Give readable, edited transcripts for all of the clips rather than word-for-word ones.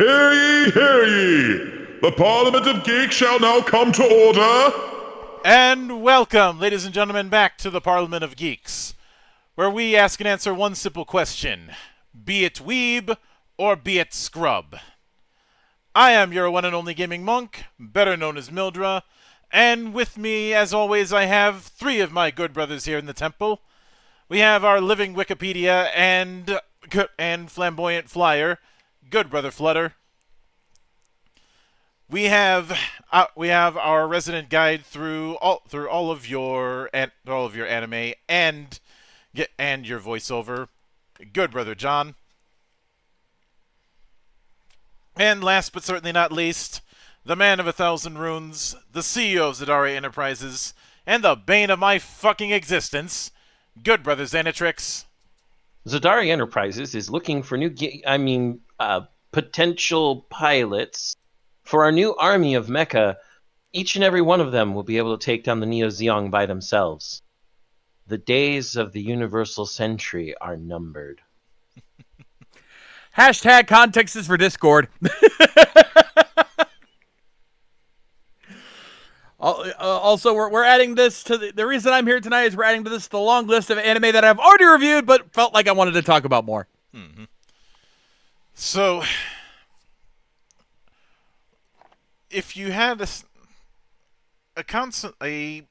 Hear ye! The Parliament of Geeks shall now come to order! And welcome, ladies and gentlemen, back to the Parliament of Geeks, where we ask and answer one simple question. Be it weeb, or be it scrub. I am your one and only gaming monk, better known as Mildra, and with me, as always, I have three of my good brothers here in the temple. We have our living Wikipedia and flamboyant flyer, good brother Flutter. We have our resident guide through all of your anime and your voiceover, good brother John. And last but certainly not least, the man of 1,000 runes, the CEO of Zadari Enterprises, and the bane of my fucking existence, good brother Xanatrix. Zadari Enterprises is looking for potential pilots for our new army of mecha. Each and every one of them will be able to take down the Neo Zeong by themselves. The days of the Universal Sentry are numbered. Hashtag context is for Discord. Also, we're adding this to the reason I'm here tonight is we're adding to this the long list of anime that I've already reviewed, but felt like I wanted to talk about more. Mm-hmm. So, if you had a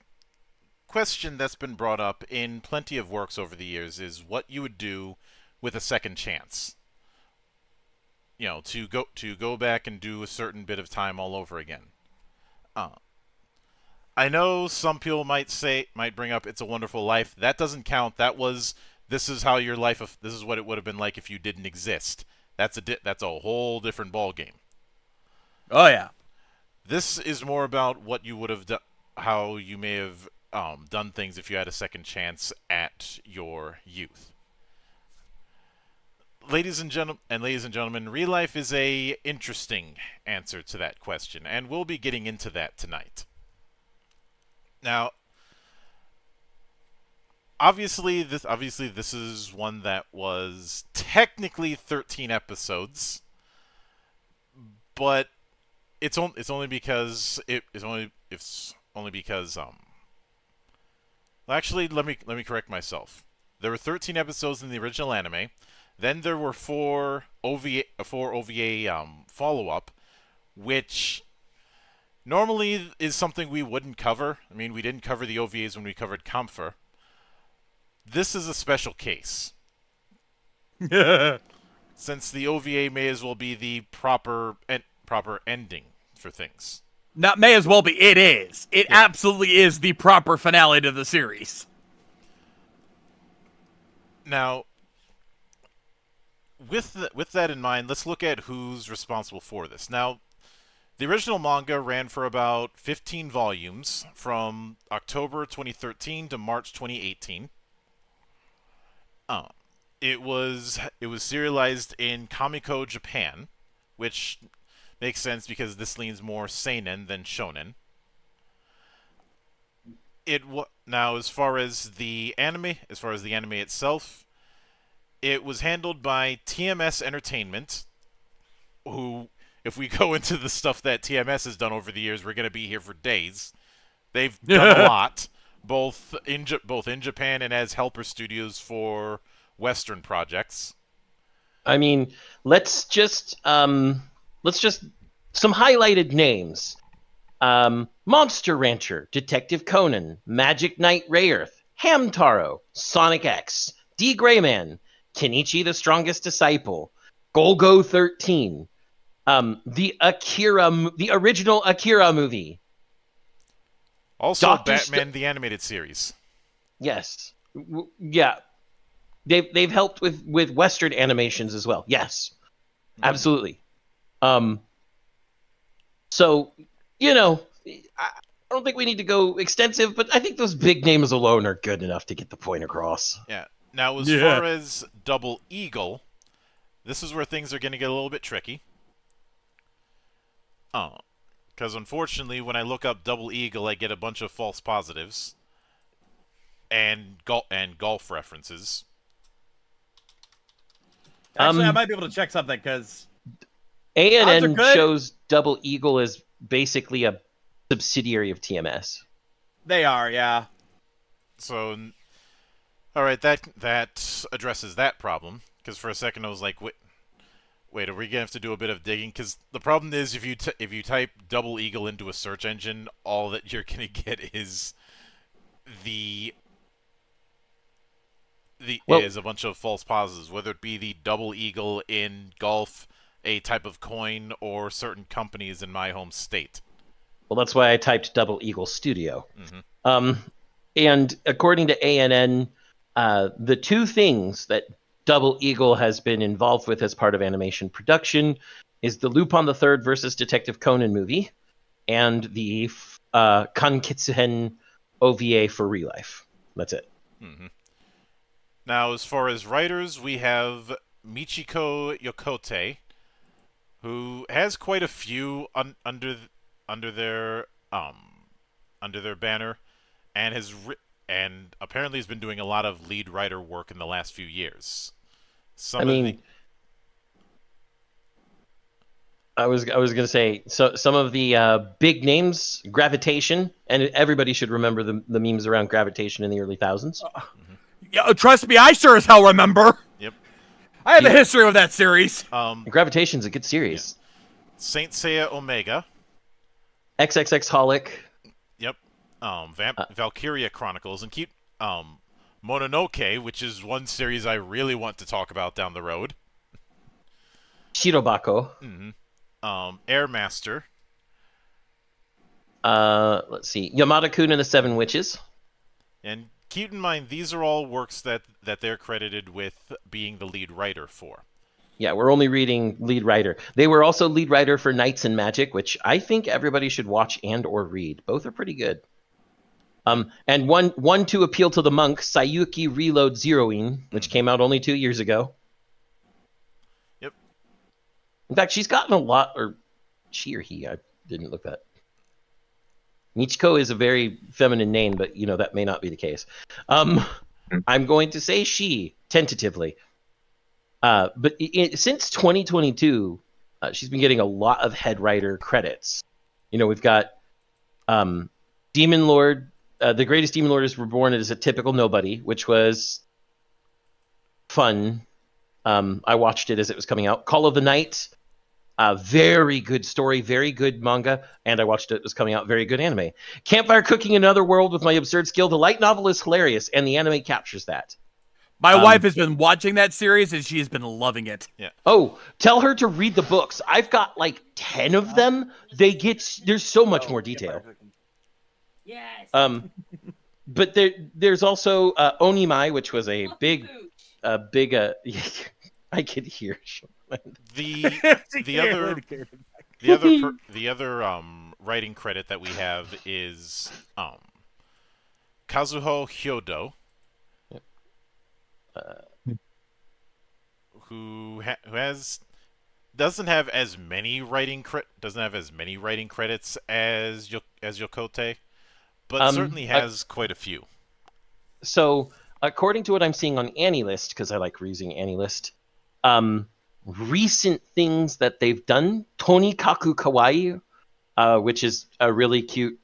question that's been brought up in plenty of works over the years is what you would do with a second chance. You know, to go back and do a certain bit of time all over again. I know some people might bring up "It's a Wonderful Life." That doesn't count. This is what it would have been like if you didn't exist. That's a whole different ball game. Oh yeah. This is more about what you would have done, how you may have done things if you had a second chance at your youth. Ladies and gentlemen, ReLife is a interesting answer to that question, and we'll be getting into that tonight. Now, obviously this is one that was technically 13 episodes, but it's only because well, actually, let me correct myself. There were 13 episodes in the original anime. Then there were four OVA follow-up, which normally is something we wouldn't cover. I mean, we didn't cover the OVAs when we covered Comfer. This is a special case. Since the OVA may as well be the proper ending for things. Not may as well be. It is. It absolutely is the proper finale to the series. Now, with that in mind, let's look at who's responsible for this. Now, the original manga ran for about 15 volumes from October 2013 to March 2018. It was serialized in Kamiko Japan, which makes sense because this leans more seinen than shonen. Now, as far as the anime itself, it was handled by TMS Entertainment, who, if we go into the stuff that TMS has done over the years, we're going to be here for days. They've done a lot, both in Japan and as helper studios for Western projects. I mean, let's just some highlighted names. Monster Rancher, Detective Conan, Magic Knight Rayearth, Hamtaro, Sonic X, D. Greyman, Kenichi the Strongest Disciple, Golgo 13, the original Akira movie. Also, Batman the Animated Series. Yes. Yeah. They've helped with Western animations as well. Yes. Absolutely. So, I don't think we need to go extensive, but I think those big names alone are good enough to get the point across. Yeah. Now, as far as Double Eagle, this is where things are going to get a little bit tricky. Because unfortunately, when I look up Double Eagle, I get a bunch of false positives and golf references. Actually, I might be able to check something because Odds are ANN good. shows Double Eagle as basically a subsidiary of TMS. They are, yeah. So, all right, that addresses that problem. Because for a second I was like, wait, are we gonna have to do a bit of digging? Because the problem is, if you type Double Eagle into a search engine, all that you're gonna get is is a bunch of false positives, whether it be the Double Eagle in golf, a type of coin, or certain companies in my home state. Well, that's why I typed Double Eagle Studio. Mm-hmm. And according to ANN, the two things that Double Eagle has been involved with as part of animation production is the Lupin the Third versus Detective Conan movie and the Kankitsuhen OVA for ReLife. That's it. Mm-hmm. Now, as far as writers, we have Michiko Yokote, who has quite a few under their banner, and and apparently has been doing a lot of lead writer work in the last few years. I was gonna say, so some of the big names, Gravitation, and everybody should remember the memes around Gravitation in the early thousands. Yeah, trust me, I sure as hell remember. Yep. I have a history with that series. Gravitation's a good series. Yeah. Saint Seiya Omega. XXX Holic. Yep. Valkyria Chronicles and Mononoke, which is one series I really want to talk about down the road. Shirobako. Mm-hmm. Airmaster. Let's see. Yamada-kun and the Seven Witches. And keep in mind, these are all works that they're credited with being the lead writer for. Yeah, we're only reading lead writer. They were also lead writer for Knights and Magic, which I think everybody should watch and or read. Both are pretty good. And one to appeal to the monk, Sayuki Reload Zeroing, which came out only 2 years ago. Yep. In fact, she's gotten a lot, or she or he, I didn't look that. Michiko is a very feminine name, but that may not be the case. I'm going to say she, tentatively. But since 2022, she's been getting a lot of head writer credits. We've got Demon Lord. The Greatest Demon Lord is Reborn as a Typical Nobody, which was fun. I watched it as it was coming out. Call of the Night, very good story, very good manga, and I watched it was coming out. Very good anime. Campfire Cooking Another World with My Absurd Skill. The light novel is hilarious, and the anime captures that. My wife has been watching that series, and she has been loving it. Yeah. Oh, tell her to read the books. I've got like 10 of them. There's so much more detail. Yes. But there's also Onimai, which was a big. I could hear. The other writing credit that we have is Kazuho Hyodo, who doesn't have as many writing credits as Yokote, but certainly has quite a few. So, according to what I'm seeing on AniList, because I like reusing AniList, recent things that they've done, Tonikaku Kawaii, which is a really cute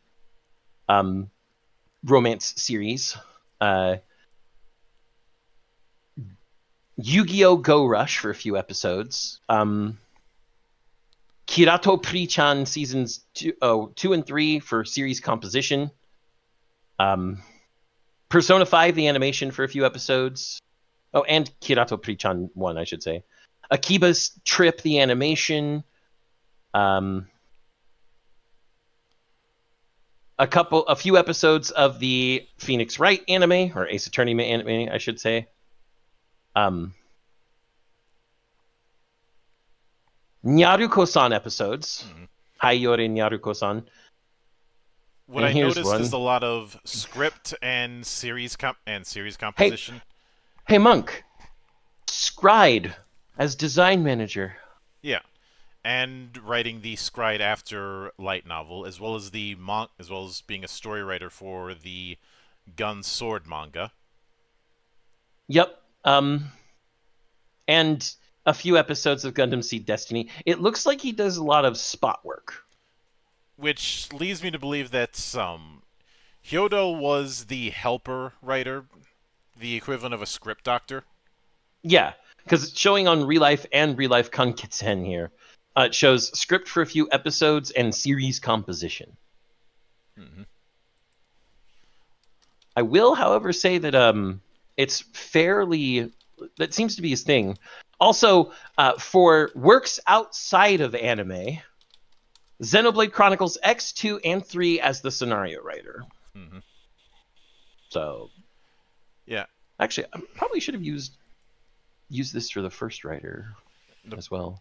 romance series. Yu-Gi-Oh! Go Rush for a few episodes. Kirato Pri-chan seasons 2 and 3 for series composition. Persona 5, the animation for a few episodes. Oh, and Kirato Pri-chan 1, I should say. Akiba's Trip, the animation. A few episodes of the Phoenix Wright anime, or Ace Attorney anime, I should say. Nyaruko-san episodes. Hayore Nyaruko-san. What I noticed is a lot of script and series composition. Hey, Monk. Scried as design manager. Yeah, and writing the Scried After light novel, as well as being a story writer for the Gun Sword manga. Yep. And a few episodes of Gundam Seed Destiny. It looks like he does a lot of spot work. Which leads me to believe that Hyodo was the helper writer, the equivalent of a script doctor. Yeah, because it's showing on ReLife and ReLife Kankitsen here. It shows script for a few episodes and series composition. Mm-hmm. I will, however, say that it's fairly... That seems to be his thing. Also, for works outside of anime, Xenoblade Chronicles X, 2, and 3 as the scenario writer. Mm-hmm. So, yeah. Actually, I probably should have used this for the first writer as well.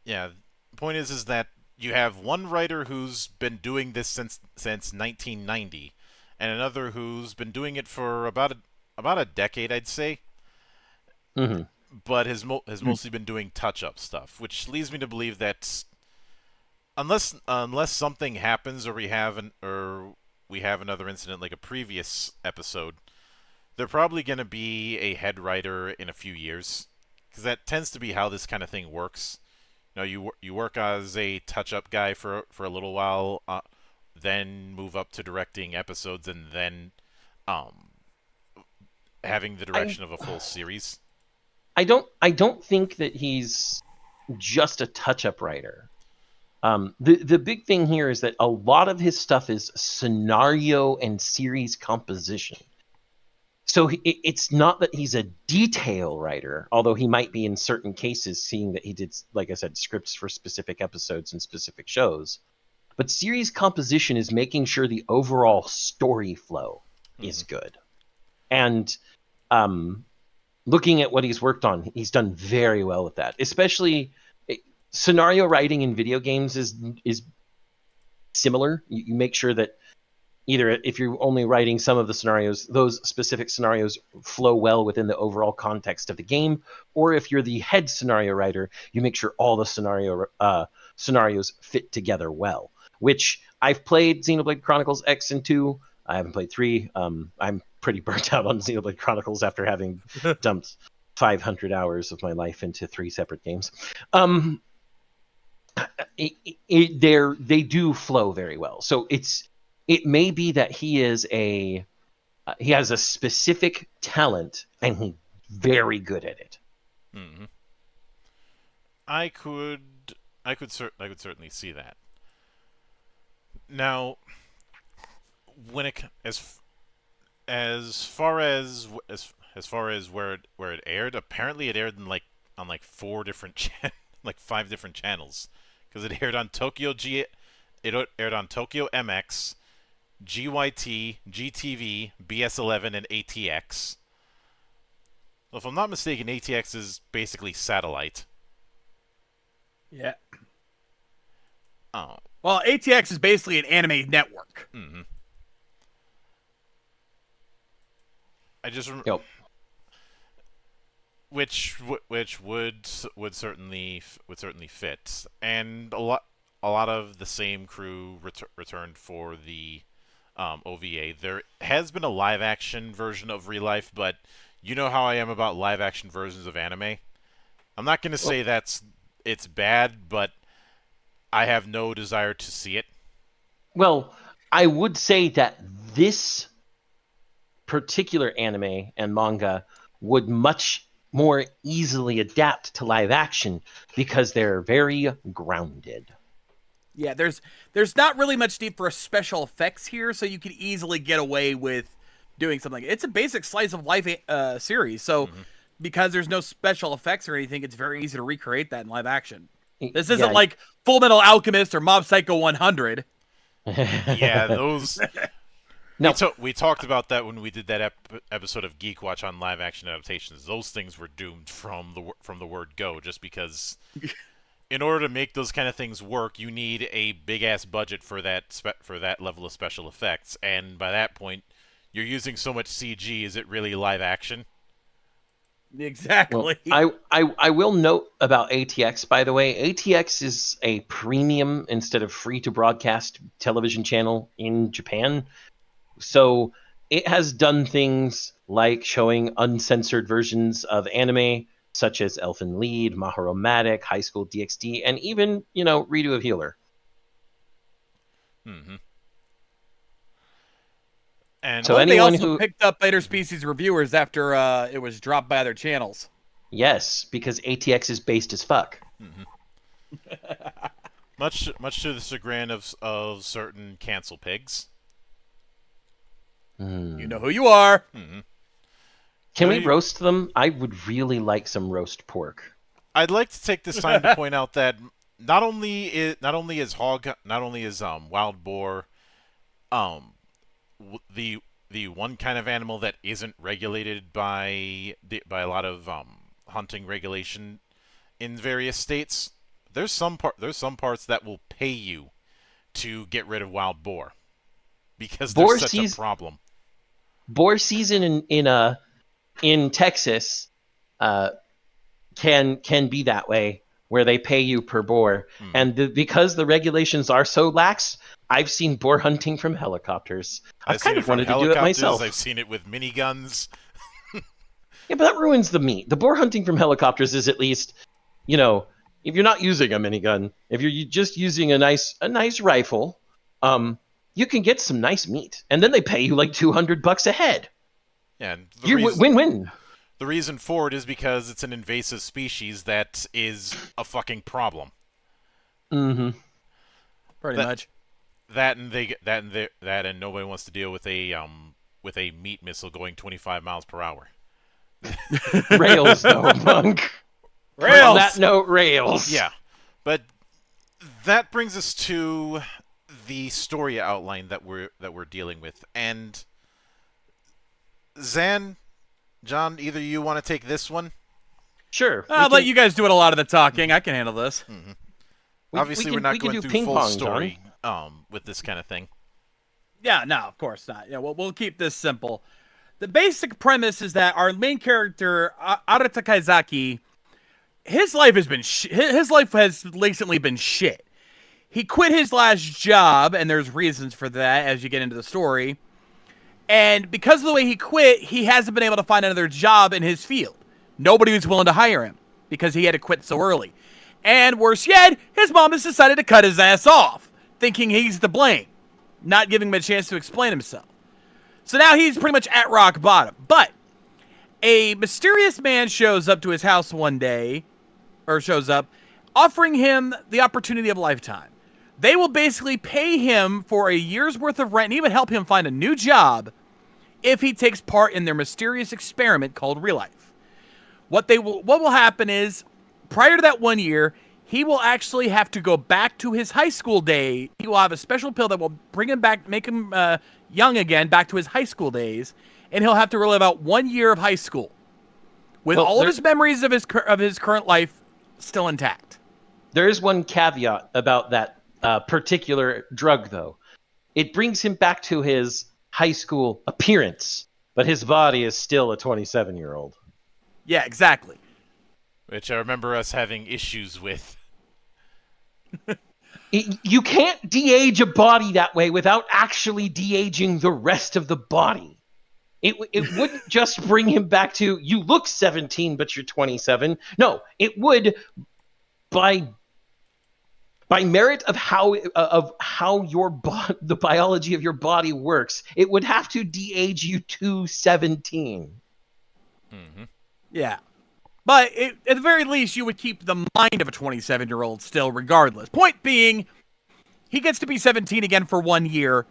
Yeah. The point is that you have one writer who's been doing this since 1990, and another who's been doing it for about a decade, I'd say. Mm-hmm. But has mostly been doing touch-up stuff, which leads me to believe that unless something happens or we have another incident like a previous episode, they're probably going to be a head writer in a few years, because that tends to be how this kind of thing works. You work as a touch-up guy for a little while, then move up to directing episodes, and then having the direction of a full series. I don't think that he's just a touch-up writer. The big thing here is that a lot of his stuff is scenario and series composition. So it's not that he's a detail writer, although he might be in certain cases, seeing that he did, like I said, scripts for specific episodes and specific shows. But series composition is making sure the overall story flow is good. And looking at what he's worked on, he's done very well with that. Especially scenario writing in video games is similar. You make sure that either if you're only writing some of the scenarios, those specific scenarios flow well within the overall context of the game, or if you're the head scenario writer, you make sure all the scenarios fit together well. Which I've played Xenoblade Chronicles X and 2. I haven't played 3. I'm pretty burnt out on Xenoblade Chronicles after having dumped 500 hours of my life into 3 separate games. They do flow very well. So it may be that he has a specific talent and he's very good at it. Mm-hmm. I could certainly see that. Now, when as far as where it aired, apparently it aired on 4 different 5 different channels, because it aired on Tokyo MX, GYT, GTV, BS11, and ATX. Well, if I'm not mistaken, ATX is basically satellite. Yeah. Oh. Well, ATX is basically an anime network. Mm-hmm. I just Yep. which would certainly fit, and a lot of the same crew returned for the OVA. There has been a live action version of ReLife, but you know how I am about live action versions of anime. I'm not going to say it's bad, but I have no desire to see it. Well, I would say that this particular anime and manga would much more easily adapt to live action because they're very grounded. Yeah, there's not really much need for special effects here, so you could easily get away with doing something. It's a basic slice of life series, so because there's no special effects or anything, it's very easy to recreate that in live action. This isn't like Full Metal Alchemist or Mob Psycho 100. Yeah, those. No. We talked about that when we did that episode of Geek Watch on live action adaptations. Those things were doomed from the word go, just because in order to make those kind of things work, you need a big ass budget for that level of special effects, and by that point, you're using so much CG. Is it really live action? Exactly. Well, I will note about ATX, by the way. ATX is a premium instead of free to broadcast television channel in Japan. So it has done things like showing uncensored versions of anime such as Elfin Lead, Maharomatic, High School DxD, and even, Redo of Healer. Mm-hmm. And So They anyone also who... picked up later species reviewers after it was dropped by other channels. Yes, because ATX is based as fuck. much to the chagrin of certain cancel pigs. You know who you are. Can we roast them? I would really like some roast pork. I'd like to take this time to point out that not only is wild boar the one kind of animal that isn't regulated by a lot of hunting regulation in various states. There's some parts that will pay you to get rid of wild boar because they're such a problem. Boar season in Texas can be that way, where they pay you per boar, and because the regulations are so lax, I've seen boar hunting from helicopters. I've kind of wanted to do it myself. I've seen it with miniguns. Yeah, but that ruins the meat. The boar hunting from helicopters is at least, if you're not using a minigun, if you're just using a nice rifle, you can get some nice meat, and then they pay you like $200 a head. Yeah, win-win. The reason for it is because it's an invasive species that is a fucking problem. Mm-hmm. Pretty much. That and nobody wants to deal with a meat missile going 25 miles per hour. Rails, though, Monk. Rails. On that note, rails. Yeah, but that brings us to the story outline that we're dealing with. And Zan, John, either you want to take this one? Sure. I'll let you guys do it a lot of the talking. I can handle this. Obviously, we're not going through full story with this kind of thing. Yeah, no, of course not. Yeah, we'll keep this simple. The basic premise is that our main character, Arata Kaizaki, his life has recently been shit. He quit his last job, and there's reasons for that as you get into the story. And because of the way he quit, he hasn't been able to find another job in his field. Nobody was willing to hire him because he had to quit so early. And worse yet, his mom has decided to cut his ass off, thinking he's to blame, not giving him a chance to explain himself. So now he's pretty much at rock bottom. But a mysterious man shows up to his house one day, offering him the opportunity of a lifetime. They will basically pay him for a year's worth of rent and even help him find a new job if he takes part in their mysterious experiment called ReLife. What will happen is, prior to that 1 year, he will actually have to go back to his high school day. He will have a special pill that will bring him back, make him young again, back to his high school days, and he'll have to relive out 1 year of high school with all of his memories of his current life still intact. There is one caveat about that particular drug, though. It brings him back to his high school appearance, but his body is still a 27-year-old. Yeah, exactly. Which I remember us having issues with. You can't de-age a body that way without actually de-aging the rest of the body. It wouldn't just bring him back to, you look 17, but you're 27. No, it would, by merit of how the biology of your body works, it would have to de-age you to 17. Mm-hmm. Yeah. But at the very least, you would keep the mind of a 27-year-old still regardless. Point being, he gets to be 17 again for 1 year,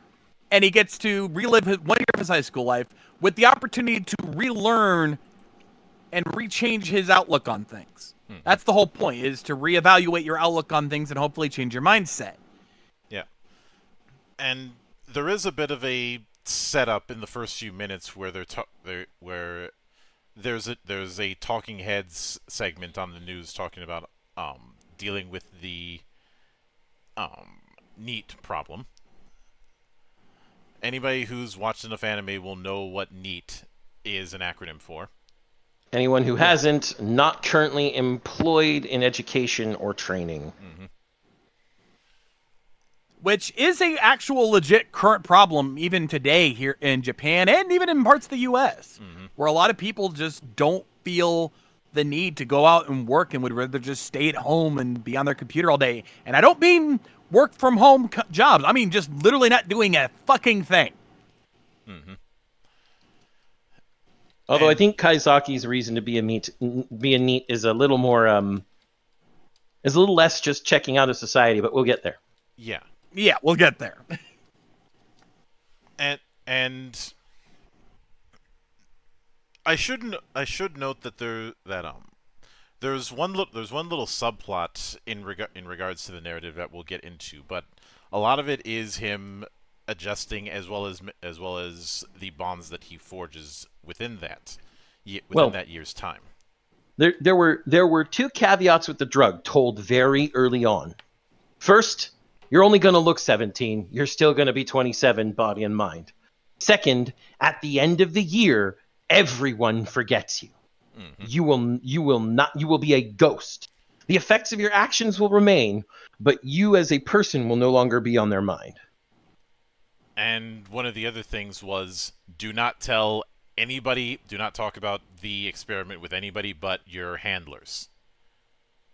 and he gets to relive 1 year of his high school life with the opportunity to relearn and rechange his outlook on things. That's the whole point, is to reevaluate your outlook on things and hopefully change your mindset. Yeah. And there is a bit of a setup in the first few minutes where there's a talking heads segment on the news talking about dealing with the NEAT problem. Anybody who's watched enough anime will know what NEAT is an acronym for. Anyone who hasn't, not currently employed in education or training. Mm-hmm. Which is a actual legit current problem even today here in Japan and even in parts of the U.S., where a lot of people just don't feel the need to go out and work and would rather just stay at home and be on their computer all day. And I don't mean work from home jobs. I mean just literally not doing a fucking thing. Mm-hmm. Although I think Kaizaki's reason to be a NEET is a little more is a little less just checking out of society, but we'll get there. Yeah. Yeah, we'll get there. And I should note that there's one little subplot in regards to the narrative that we'll get into, but a lot of it is him adjusting as well as the bonds that he forges within that year's time. There were two caveats with the drug told very early on. First, you're only going to look 17. You're still going to be 27, body and mind. Second, at the end of the year, everyone forgets you. Mm-hmm. You will be a ghost. The effects of your actions will remain, but you as a person will no longer be on their mind. And one of the other things was, do not tell anybody, do not talk about the experiment with anybody but your handlers.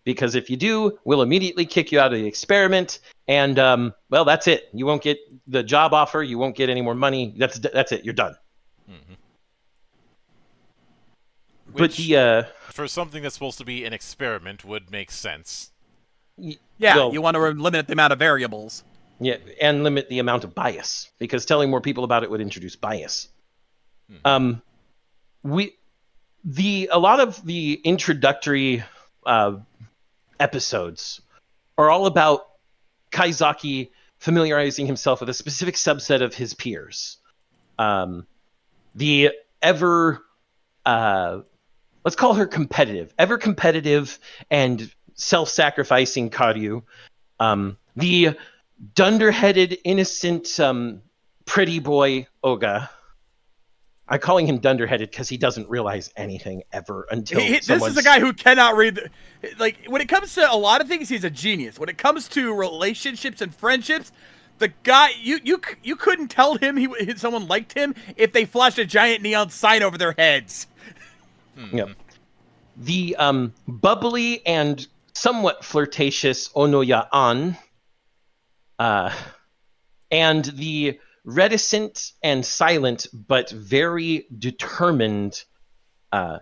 Because if you do, we'll immediately kick you out of the experiment, and well, that's it. You won't get the job offer. You won't get any more money. That's it. You're done. Mm-hmm. But for something that's supposed to be an experiment would make sense. Yeah, well, you want to limit the amount of variables. Yeah, and limit the amount of bias, because telling more people about it would introduce bias. Mm-hmm. A lot of the introductory episodes are all about Kaizaki familiarizing himself with a specific subset of his peers. The let's call her ever competitive and self-sacrificing Karyu. The dunderheaded, innocent, pretty boy Oga. I'm calling him dunderheaded because he doesn't realize anything ever until This is a guy who cannot read. When it comes to a lot of things, he's a genius. When it comes to relationships and friendships, the guy you couldn't tell him someone liked him if they flashed a giant neon sign over their heads. Yep. The bubbly and somewhat flirtatious Onoya-an, and the reticent and silent but very determined Hishiro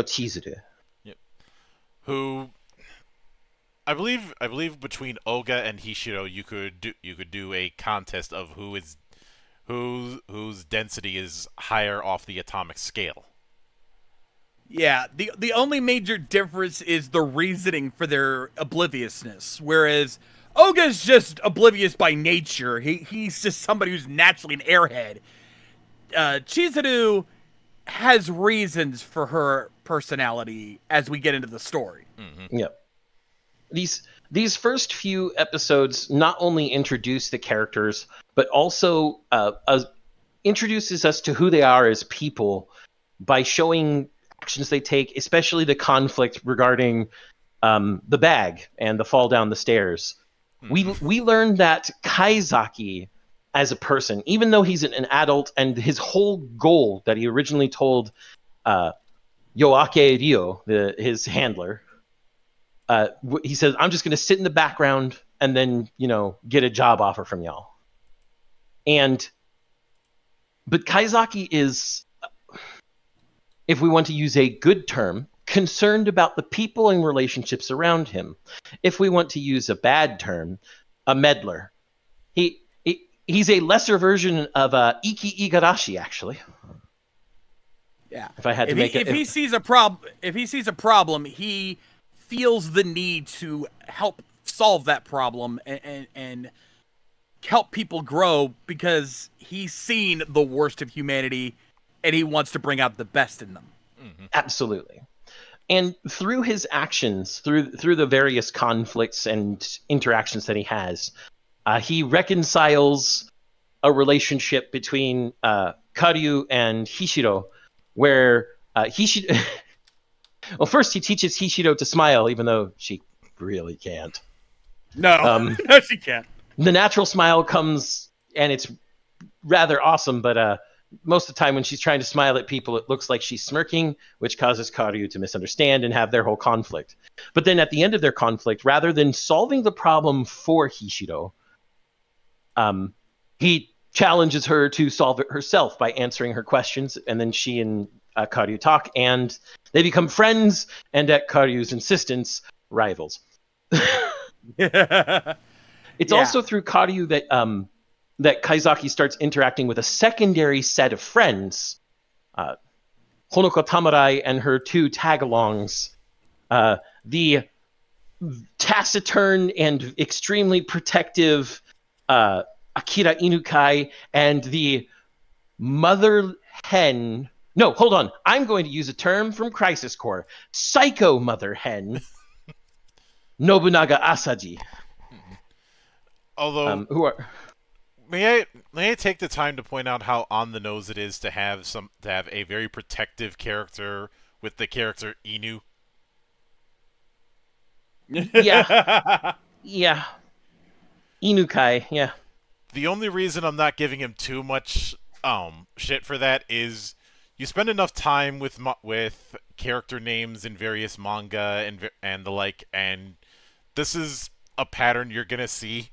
Chizuru. Yep. Who I believe between Oga and Hishiro you could do a contest of whose density is higher off the atomic scale. Yeah, the only major difference is the reasoning for their obliviousness, whereas Oga's just oblivious by nature. He's just somebody who's naturally an airhead. Chizuru has reasons for her personality as we get into the story. Mm-hmm. Yep. These first few episodes not only introduce the characters, but also introduces us to who they are as people by showing actions they take, especially the conflict regarding the bag and the fall down the stairs. We learned that Kaizaki, as a person, even though he's an adult, and his whole goal that he originally told Yoake Ryo, his handler, he says, "I'm just going to sit in the background and then, get a job offer from y'all." But Kaizaki is, if we want to use a good term, concerned about the people and relationships around him. If we want to use a bad term, a meddler. He's a lesser version of Iki Igarashi, actually. Yeah. If he sees a problem, he feels the need to help solve that problem and help people grow because he's seen the worst of humanity and he wants to bring out the best in them. Mm-hmm. Absolutely. And through his actions, through the various conflicts and interactions that he has, he reconciles a relationship between Karyu and Hishiro, where Hishiro... Well, first he teaches Hishiro to smile, even though she really can't. No, no, she can't. The natural smile comes, and it's rather awesome, but most of the time when she's trying to smile at people, it looks like she's smirking, which causes Karyu to misunderstand and have their whole conflict. But then at the end of their conflict, rather than solving the problem for Hishiro, he challenges her to solve it herself by answering her questions, and then she and Karyu talk, and they become friends, and at Karyu's insistence, rivals. It's also through Karyu that Kaizaki starts interacting with a secondary set of friends, Honoko Tamarai and her two tag-alongs, the taciturn and extremely protective Akira Inukai, and the mother hen... No, hold on. I'm going to use a term from Crisis Core. Psycho mother hen, Nobunaga Asaji. Although... who are... May I take the time to point out how on the nose it is to have a very protective character with the character Inu? Yeah. Yeah. Inukai, yeah. The only reason I'm not giving him too much shit for that is you spend enough time with character names in various manga and the like, and this is a pattern you're gonna see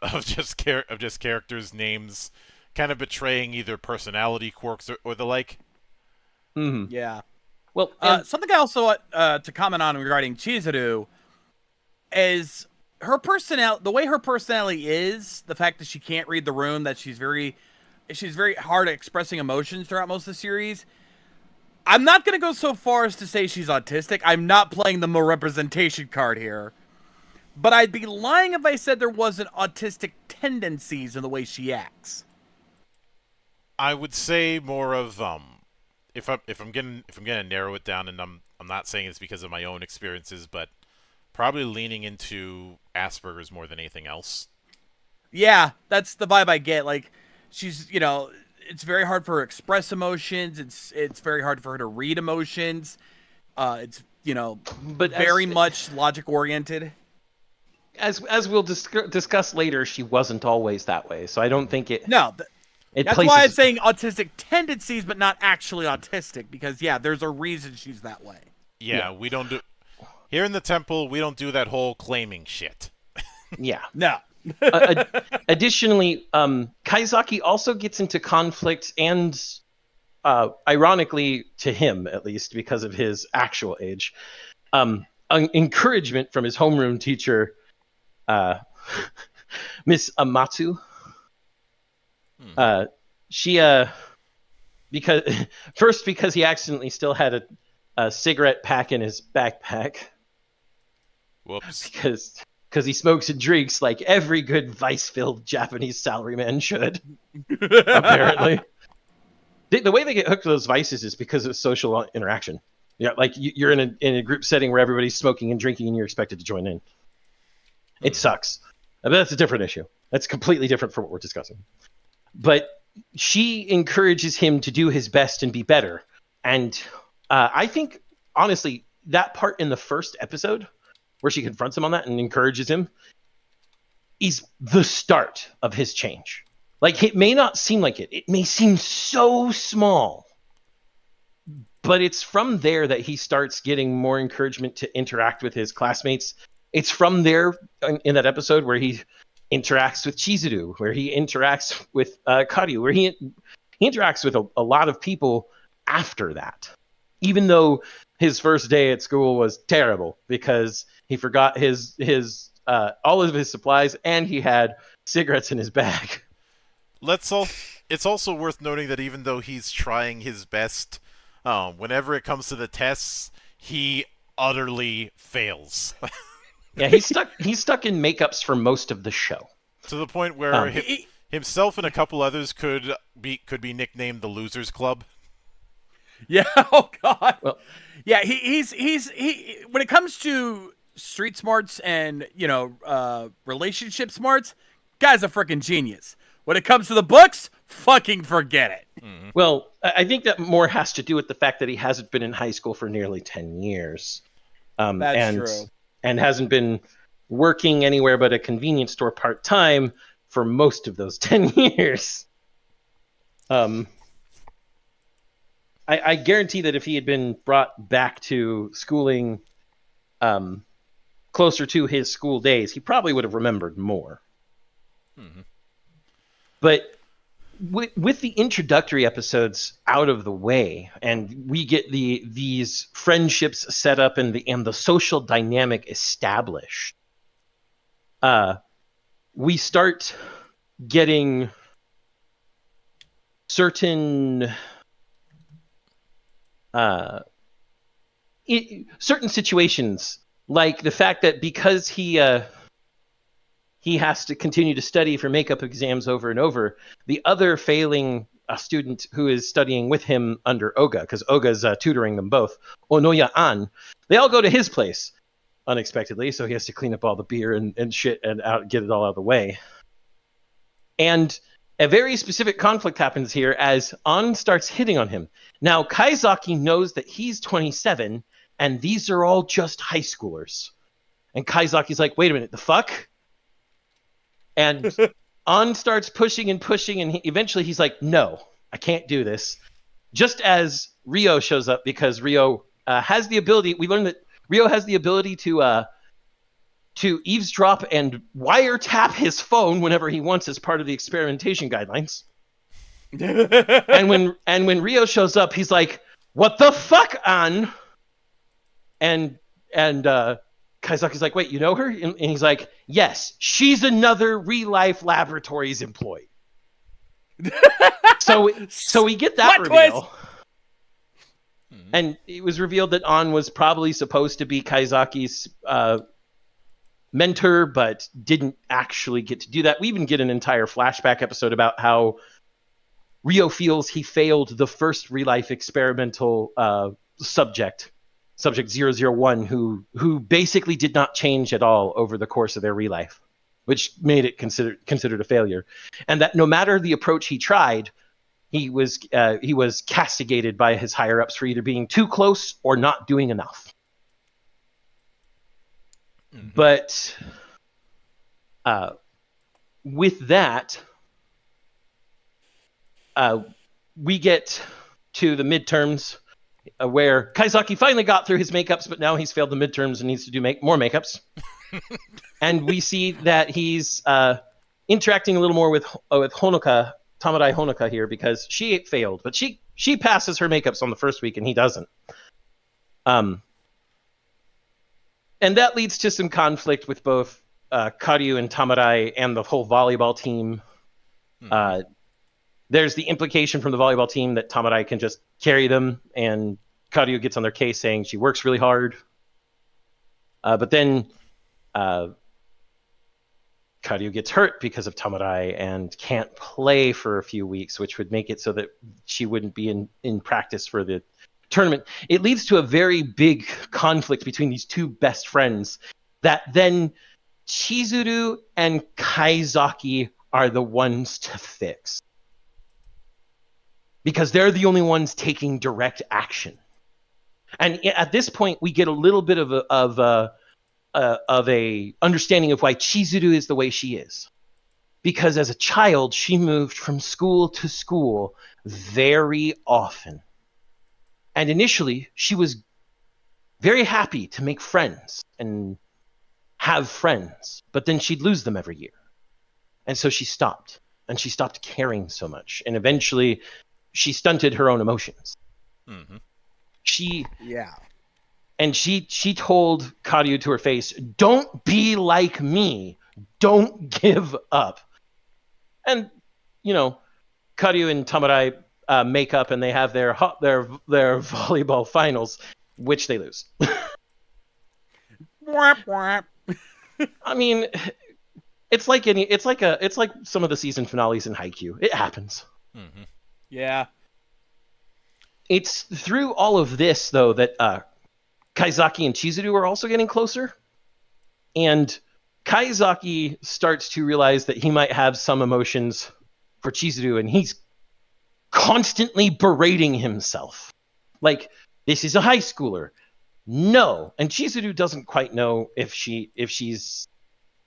of just characters' names kind of betraying either personality quirks or the like. Mm-hmm. Yeah. Well, something I also want to comment on regarding Chizuru is her the way her personality is, the fact that she can't read the room, that she's very hard at expressing emotions throughout most of the series. I'm not going to go so far as to say she's autistic. I'm not playing the more representation card here. But I'd be lying if I said there wasn't autistic tendencies in the way she acts. I would say more of if I'm gonna narrow it down, and I'm not saying it's because of my own experiences, but probably leaning into Asperger's more than anything else. Yeah, that's the vibe I get. Like, she's, it's very hard for her to express emotions. It's very hard for her to read emotions. It's, but very much logic oriented. As we'll discuss later, she wasn't always that way, so I don't think it... No, it that's why I'm saying autistic tendencies, but not actually autistic, because, yeah, there's a reason she's that way. Yeah, we don't do... Here in the temple, we don't do that whole claiming shit. Yeah. No. Additionally, Kaizaki also gets into conflict, and ironically, to him, at least, because of his actual age, encouragement from his homeroom teacher, Miss Amatsu. She because he accidentally still had a cigarette pack in his backpack. Whoops. Because he smokes and drinks like every good vice-filled Japanese salaryman should. Apparently. The way they get hooked to those vices is because of social interaction. Yeah, like you're in a group setting where everybody's smoking and drinking and you're expected to join in. It sucks. But that's a different issue. That's completely different from what we're discussing. But she encourages him to do his best and be better. And I think, honestly, that part in the first episode where she confronts him on that and encourages him is the start of his change. Like, it may not seem like it. It may seem so small. But it's from there that he starts getting more encouragement to interact with his classmates. It's from there in that episode where he interacts with Chizuru, where he interacts with Karyu, where he interacts with a lot of people after that. Even though his first day at school was terrible because he forgot his all of his supplies and he had cigarettes in his bag. It's also worth noting that even though he's trying his best, whenever it comes to the tests, he utterly fails. Yeah, he's stuck in makeups for most of the show. To the point where himself and a couple others could be nicknamed the Losers Club. Yeah. Oh God. Well, yeah. He's when it comes to street smarts and relationship smarts, guy's a freaking genius. When it comes to the books, fucking forget it. Mm-hmm. Well, I think that more has to do with the fact that he hasn't been in high school for nearly 10 years. That's true. And hasn't been working anywhere but a convenience store part-time for most of those 10 years. I guarantee that if he had been brought back to schooling closer to his school days, he probably would have remembered more. But with the introductory episodes out of the way, and we get these friendships set up and the social dynamic established, we start getting certain certain situations, like the fact that because he has to continue to study for makeup exams over and over, the other failing student who is studying with him under Oga, because Oga's tutoring them both, Onoya An, they all go to his place unexpectedly, so he has to clean up all the beer and shit and get it all out of the way. And a very specific conflict happens here as An starts hitting on him. Now, Kaizaki knows that he's 27, and these are all just high schoolers. And Kaizaki's like, wait a minute, the fuck? And An starts pushing, and eventually he's like, no, I can't do this. Just as Ryo shows up, because Ryo has the ability, we learned that Ryo has the ability to eavesdrop and wiretap his phone whenever he wants as part of the experimentation guidelines. and when Ryo shows up, he's like, what the fuck, An? And Kaizaki's like, wait, you know her? And he's like, yes, she's another ReLife Laboratories employee. so we get that Plot reveal. twist! And it was revealed that An was probably supposed to be Kaizaki's mentor, but didn't actually get to do that. We even get an entire flashback episode about how Ryo feels he failed the first ReLife experimental subject 001, who basically did not change at all over the course of their ReLife, which made it considered a failure. And that no matter the approach he tried, he was castigated by his higher ups for either being too close or not doing enough. But with that, we get to the midterms, where Kaizaki finally got through his makeups, but now he's failed the midterms and needs to do more makeups. And we see that he's interacting a little more with Honoka, Tamarai Honoka here, because she failed, but she passes her makeups on the first week and he doesn't. And that leads to some conflict with both Karyu and Tamarai and the whole volleyball team. There's the implication from the volleyball team that Tamarai can just carry them, and Karyu gets on their case saying she works really hard. But then Karyu gets hurt because of Tamarai and can't play for a few weeks, which would make it so that she wouldn't be in practice for the tournament. It leads to a very big conflict between these two best friends that then Chizuru and Kaizaki are the ones to fix, because they're the only ones taking direct action. And at this point, we get a little bit of a understanding of why Chizuru is the way she is. Because as a child, she moved from school to school very often. And initially, she was very happy to make friends and have friends, but then she'd lose them every year. And so she stopped, and she stopped caring so much. And eventually, she stunted her own emotions. She told Karyu to her face, don't be like me. Don't give up. And, Karyu and Tamarai make up, and they have their volleyball finals, which they lose. I mean, it's like some of the season finales in Haikyuu. It happens. Yeah. It's through all of this, though, that Kaizaki and Chizuru are also getting closer. And Kaizaki starts to realize that he might have some emotions for Chizuru, and he's constantly berating himself. Like, this is a high schooler. No. And Chizuru doesn't quite know if she's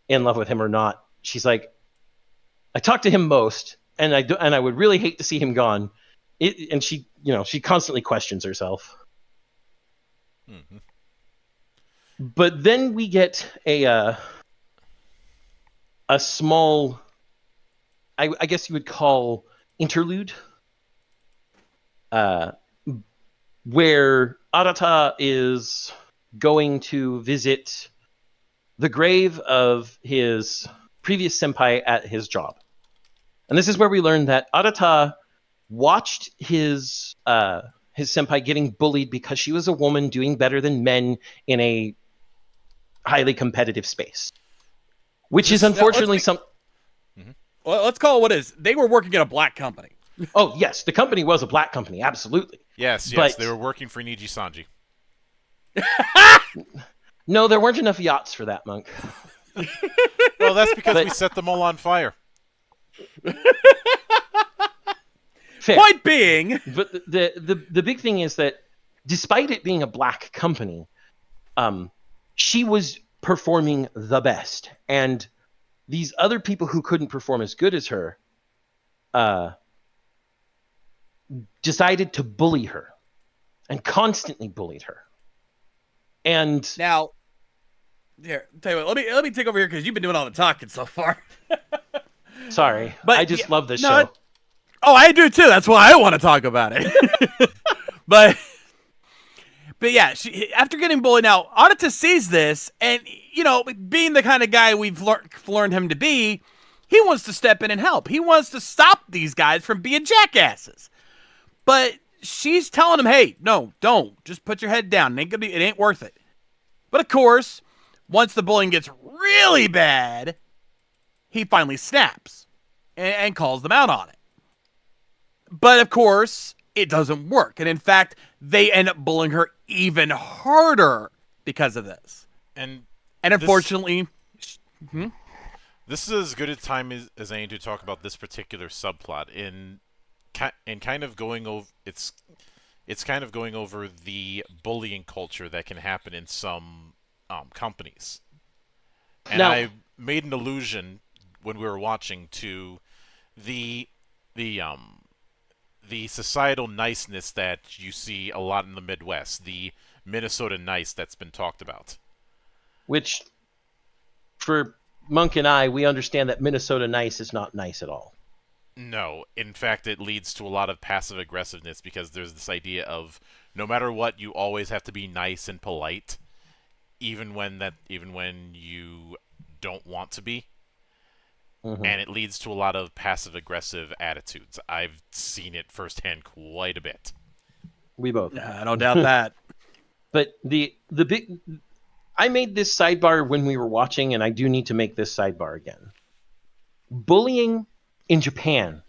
in love with him or not. She's like, I talk to him most, and I would really hate to see him gone, And she, she constantly questions herself. Mhm. But then we get a small, I guess you would call interlude, where Arata is going to visit the grave of his previous senpai at his job. And this is where we learn that Arata watched his senpai getting bullied because she was a woman doing better than men in a highly competitive space, which is unfortunately Well, let's call it what it is. They were working at a black company. Oh yes, the company was a black company, absolutely. Yes, But- they were working for Niji Sanji. No, there weren't enough yachts for that, Monk. Well, that's because But- we set them all on fire. Fair. Point being, But the big thing is that despite it being a black company, she was performing the best, and these other people who couldn't perform as good as her decided to bully her and constantly bullied her. And now, here, tell you what, let me take over here because you've been doing all the talking so far. sorry, But I just love this no, show. Oh, I do too. That's why I want to talk about it. but yeah, after getting bullied, now Arata sees this, and being the kind of guy we've learned him to be, he wants to step in and help. He wants to stop these guys from being jackasses. But she's telling him, "Hey, no, don't. Just put your head down. It ain't worth it." But of course, once the bullying gets really bad, he finally snaps and calls them out on it. But of course, it doesn't work. And in fact, they end up bullying her even harder because of this. And unfortunately, this is as good a time as any to talk about this particular subplot in kind of going over it's kind of going over the bullying culture that can happen in some companies. And Now- I made an allusion when we were watching to the societal niceness that you see a lot in the Midwest, the Minnesota nice that's been talked about. Which, for Monk and I, we understand that Minnesota nice is not nice at all. No, in fact, it leads to a lot of passive aggressiveness because there's this idea of no matter what, you always have to be nice and polite, even when you don't want to be. Mhm. And it leads to a lot of passive aggressive attitudes. I've seen it firsthand quite a bit. We both. I don't doubt that. But the big, I made this sidebar when we were watching, and I do need to make this sidebar again. Bullying in Japan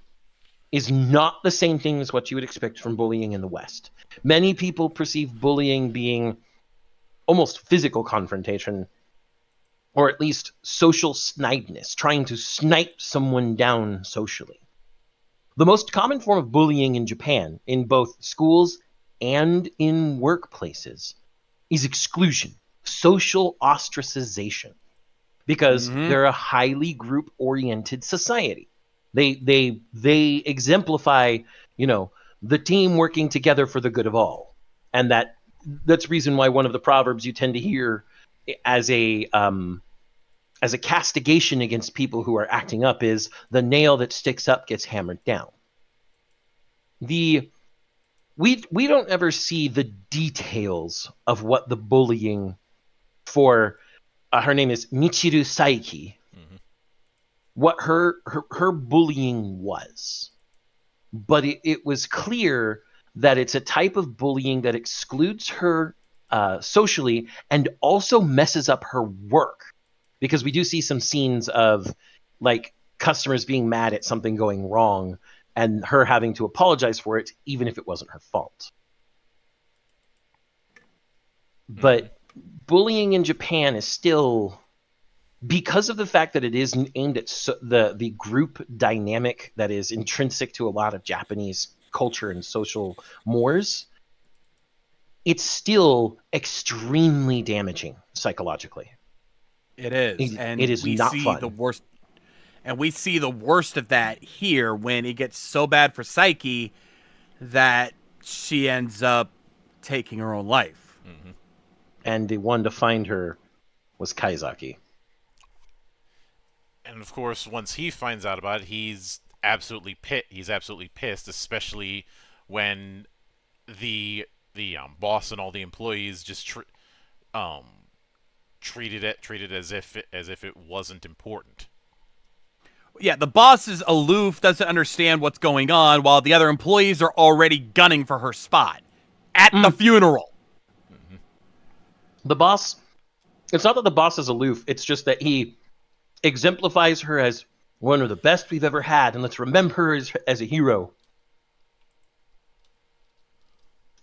is not the same thing as what you would expect from bullying in the West. Many people perceive bullying being almost physical confrontation, or at least social snideness, trying to snipe someone down socially. The most common form of bullying in Japan, in both schools and in workplaces, is exclusion, social ostracization, because they're a highly group-oriented society. They exemplify, the team working together for the good of all, and that's the reason why one of the proverbs you tend to hear as a castigation against people who are acting up is the nail that sticks up gets hammered down. We don't ever see the details of what the bullying for her name is Michiru Saiki, what her bullying was. But it was clear that it's a type of bullying that excludes her socially and also messes up her work. Because we do see some scenes of like customers being mad at something going wrong and her having to apologize for it, even if it wasn't her fault. But bullying in Japan is still, because of the fact that it is aimed at the group dynamic that is intrinsic to a lot of Japanese culture and social mores, it's still extremely damaging psychologically. It is, and it is we not see fun. the worst. And we see the worst of that here when it gets so bad for Psyche that she ends up taking her own life. And the one to find her was Kaizaki. And of course, once he finds out about it, he's absolutely pissed, especially when the boss and all the employees just treated it as if it wasn't important. Yeah, the boss is aloof, doesn't understand what's going on, while the other employees are already gunning for her spot at the funeral. The boss, it's not that the boss is aloof, it's just that he exemplifies her as one of the best we've ever had, and let's remember her as a hero.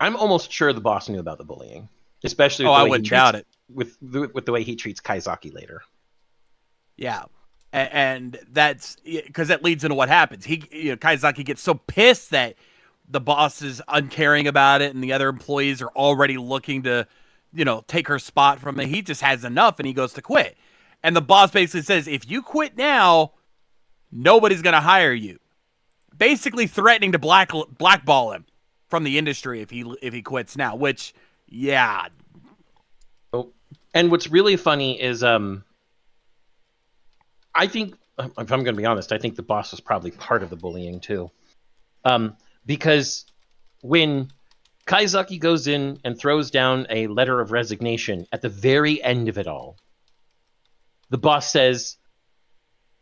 I'm almost sure the boss knew about the bullying, especially with the I way wouldn't doubt it. With the way he treats Kaizaki later. Yeah. And that's because that leads into what happens. Kaizaki gets so pissed that the boss is uncaring about it and the other employees are already looking to, take her spot from it. He just has enough and he goes to quit. And the boss basically says, if you quit now, nobody's going to hire you. Basically threatening to blackball him from the industry if he quits now, which, yeah. Oh, and what's really funny is, I think, if I'm going to be honest, I think the boss was probably part of the bullying too. Because when Kaizaki goes in and throws down a letter of resignation at the very end of it all, the boss says,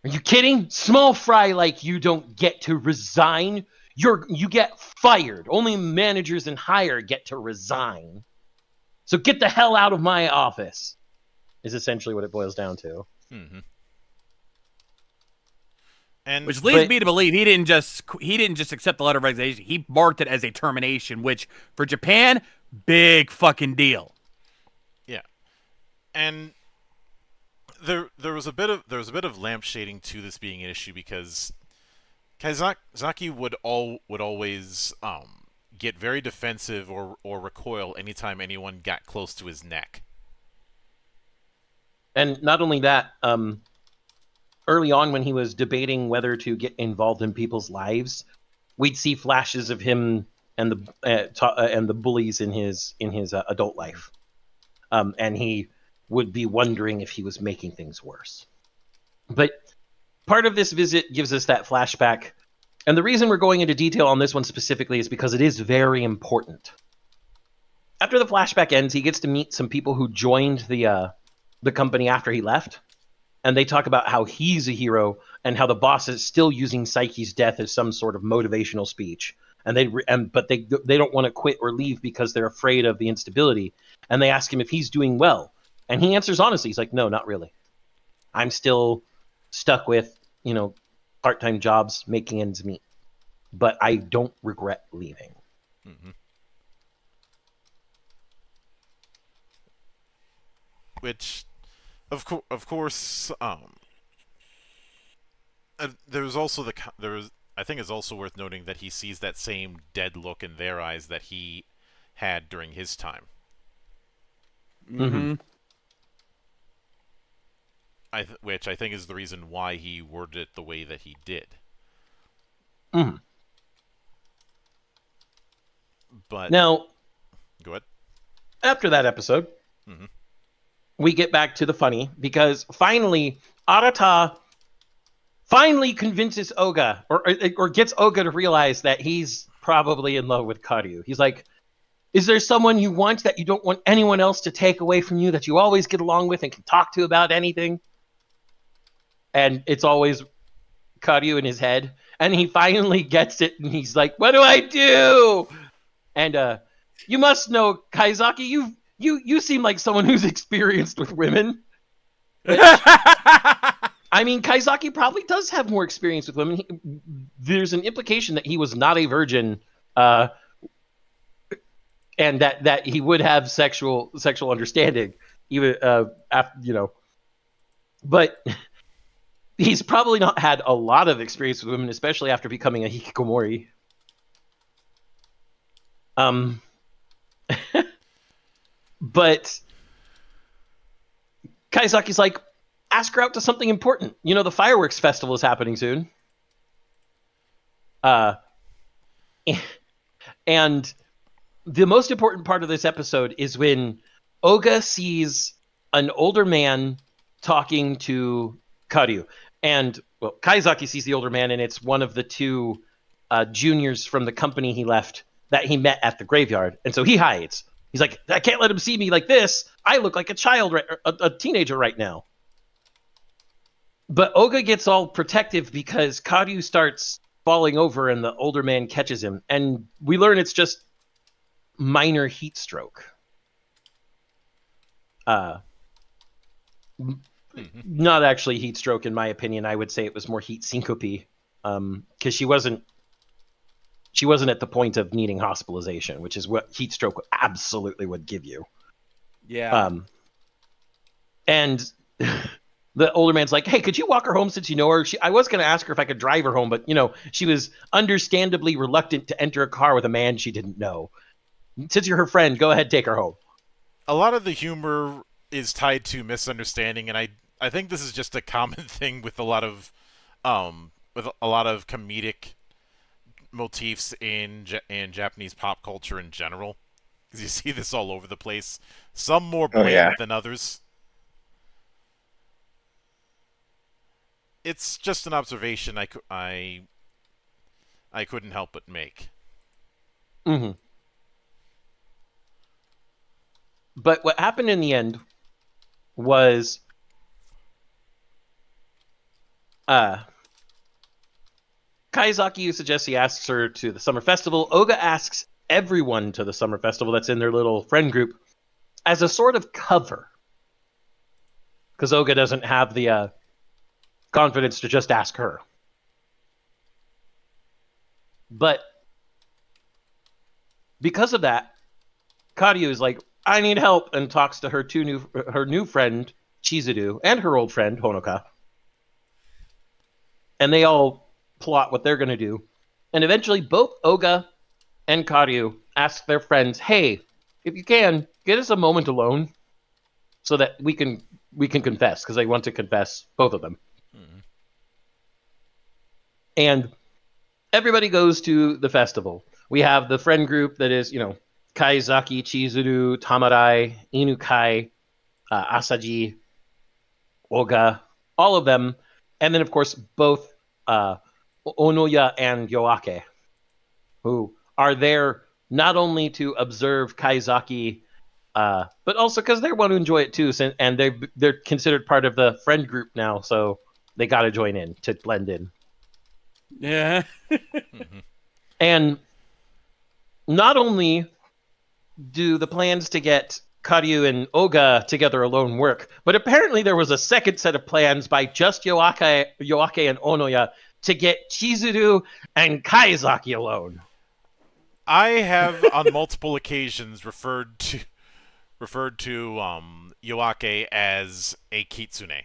"Are you kidding? Small fry like you don't get to resign. You get fired. Only managers and higher get to resign. So get the hell out of my office," is essentially what it boils down to. And Which leads me to believe he didn't just accept the letter of resignation. He marked it as a termination, which for Japan, big fucking deal. Yeah, and there was a bit of lampshading to this being an issue because Kaizaki would always get very defensive or recoil anytime anyone got close to his neck. And not only that, early on when he was debating whether to get involved in people's lives, we'd see flashes of him and the bullies in his adult life, and he would be wondering if he was making things worse. But part of this visit gives us that flashback, and the reason we're going into detail on this one specifically is because it is very important. After the flashback ends, he gets to meet some people who joined the company after he left. And they talk about how he's a hero and how the boss is still using Psyche's death as some sort of motivational speech. But they don't want to quit or leave because they're afraid of the instability. And they ask him if he's doing well. And he answers honestly. He's like, "No, not really. I'm still stuck with, part-time jobs, making ends meet. But I don't regret leaving." Which, of course, there's also I think it's also worth noting that he sees that same dead look in their eyes that he had during his time. Which I think is the reason why he worded it the way that he did. But now, go ahead. After that episode, we get back to the funny, because finally, Arata finally convinces Oga, or gets Oga to realize that he's probably in love with Karyu. He's like, "Is there someone you want that you don't want anyone else to take away from you, that you always get along with and can talk to about anything?" And it's always Karyu in his head. And he finally gets it, and he's like, "What do I do?" And you must know, Kaizaki, you seem like someone who's experienced with women. I mean, Kaizaki probably does have more experience with women. There's an implication that he was not a virgin, and that he would have sexual understanding, even after, But he's probably not had a lot of experience with women, especially after becoming a hikikomori. But Kaizaki's like, "Ask her out to something important. The fireworks festival is happening soon." And the most important part of this episode is when Oga sees an older man talking to Karyu. And, well, Kaizaki sees the older man, and it's one of the two juniors from the company he left that he met at the graveyard. And so he hides. He's like, I can't let him see me like this. I look like a child, a teenager right now. But Oga gets all protective because Karyu starts falling over and the older man catches him. And we learn it's just minor heat stroke. Not actually heat stroke, in my opinion. I would say it was more heat syncope, because she wasn't at the point of needing hospitalization, which is what heat stroke absolutely would give you. Yeah. And the older man's like, hey, could you walk her home since you know her? I was going to ask her if I could drive her home, but, she was understandably reluctant to enter a car with a man she didn't know. Since you're her friend, go ahead, take her home. A lot of the humor is tied to misunderstanding, and I think this is just a common thing with a lot of comedic motifs in Japanese pop culture in general. Because you see this all over the place. Some more blatant than others. It's just an observation I couldn't help but make. Mm-hmm. But what happened in the end was Kaizaki suggests he asks her to the summer festival. Oga asks everyone to the summer festival that's in their little friend group as a sort of cover. Because Oga doesn't have the confidence to just ask her. But because of that, Karyu is like, I need help, and talks to her new friend, Chizuru, and her old friend, Honoka. And they all plot what they're going to do. And eventually, both Oga and Karyu ask their friends, hey, if you can, get us a moment alone so that we can confess, because they want to confess, both of them. Mm-hmm. And everybody goes to the festival. We have the friend group that is, Kaizaki, Chizuru, Tamarai, Inukai, Asaji, Oga, all of them. And then, of course, both Onoya and Yoake, who are there not only to observe Kaizaki, but also because they want to enjoy it too, and they're considered part of the friend group now, so they got to join in to blend in. Yeah. And not only do the plans to get Karyu and Oga together alone work, but apparently there was a second set of plans by just Yoake and Onoya to get Chizuru and Kaizaki alone. I have on multiple occasions referred to Yoake as a kitsune.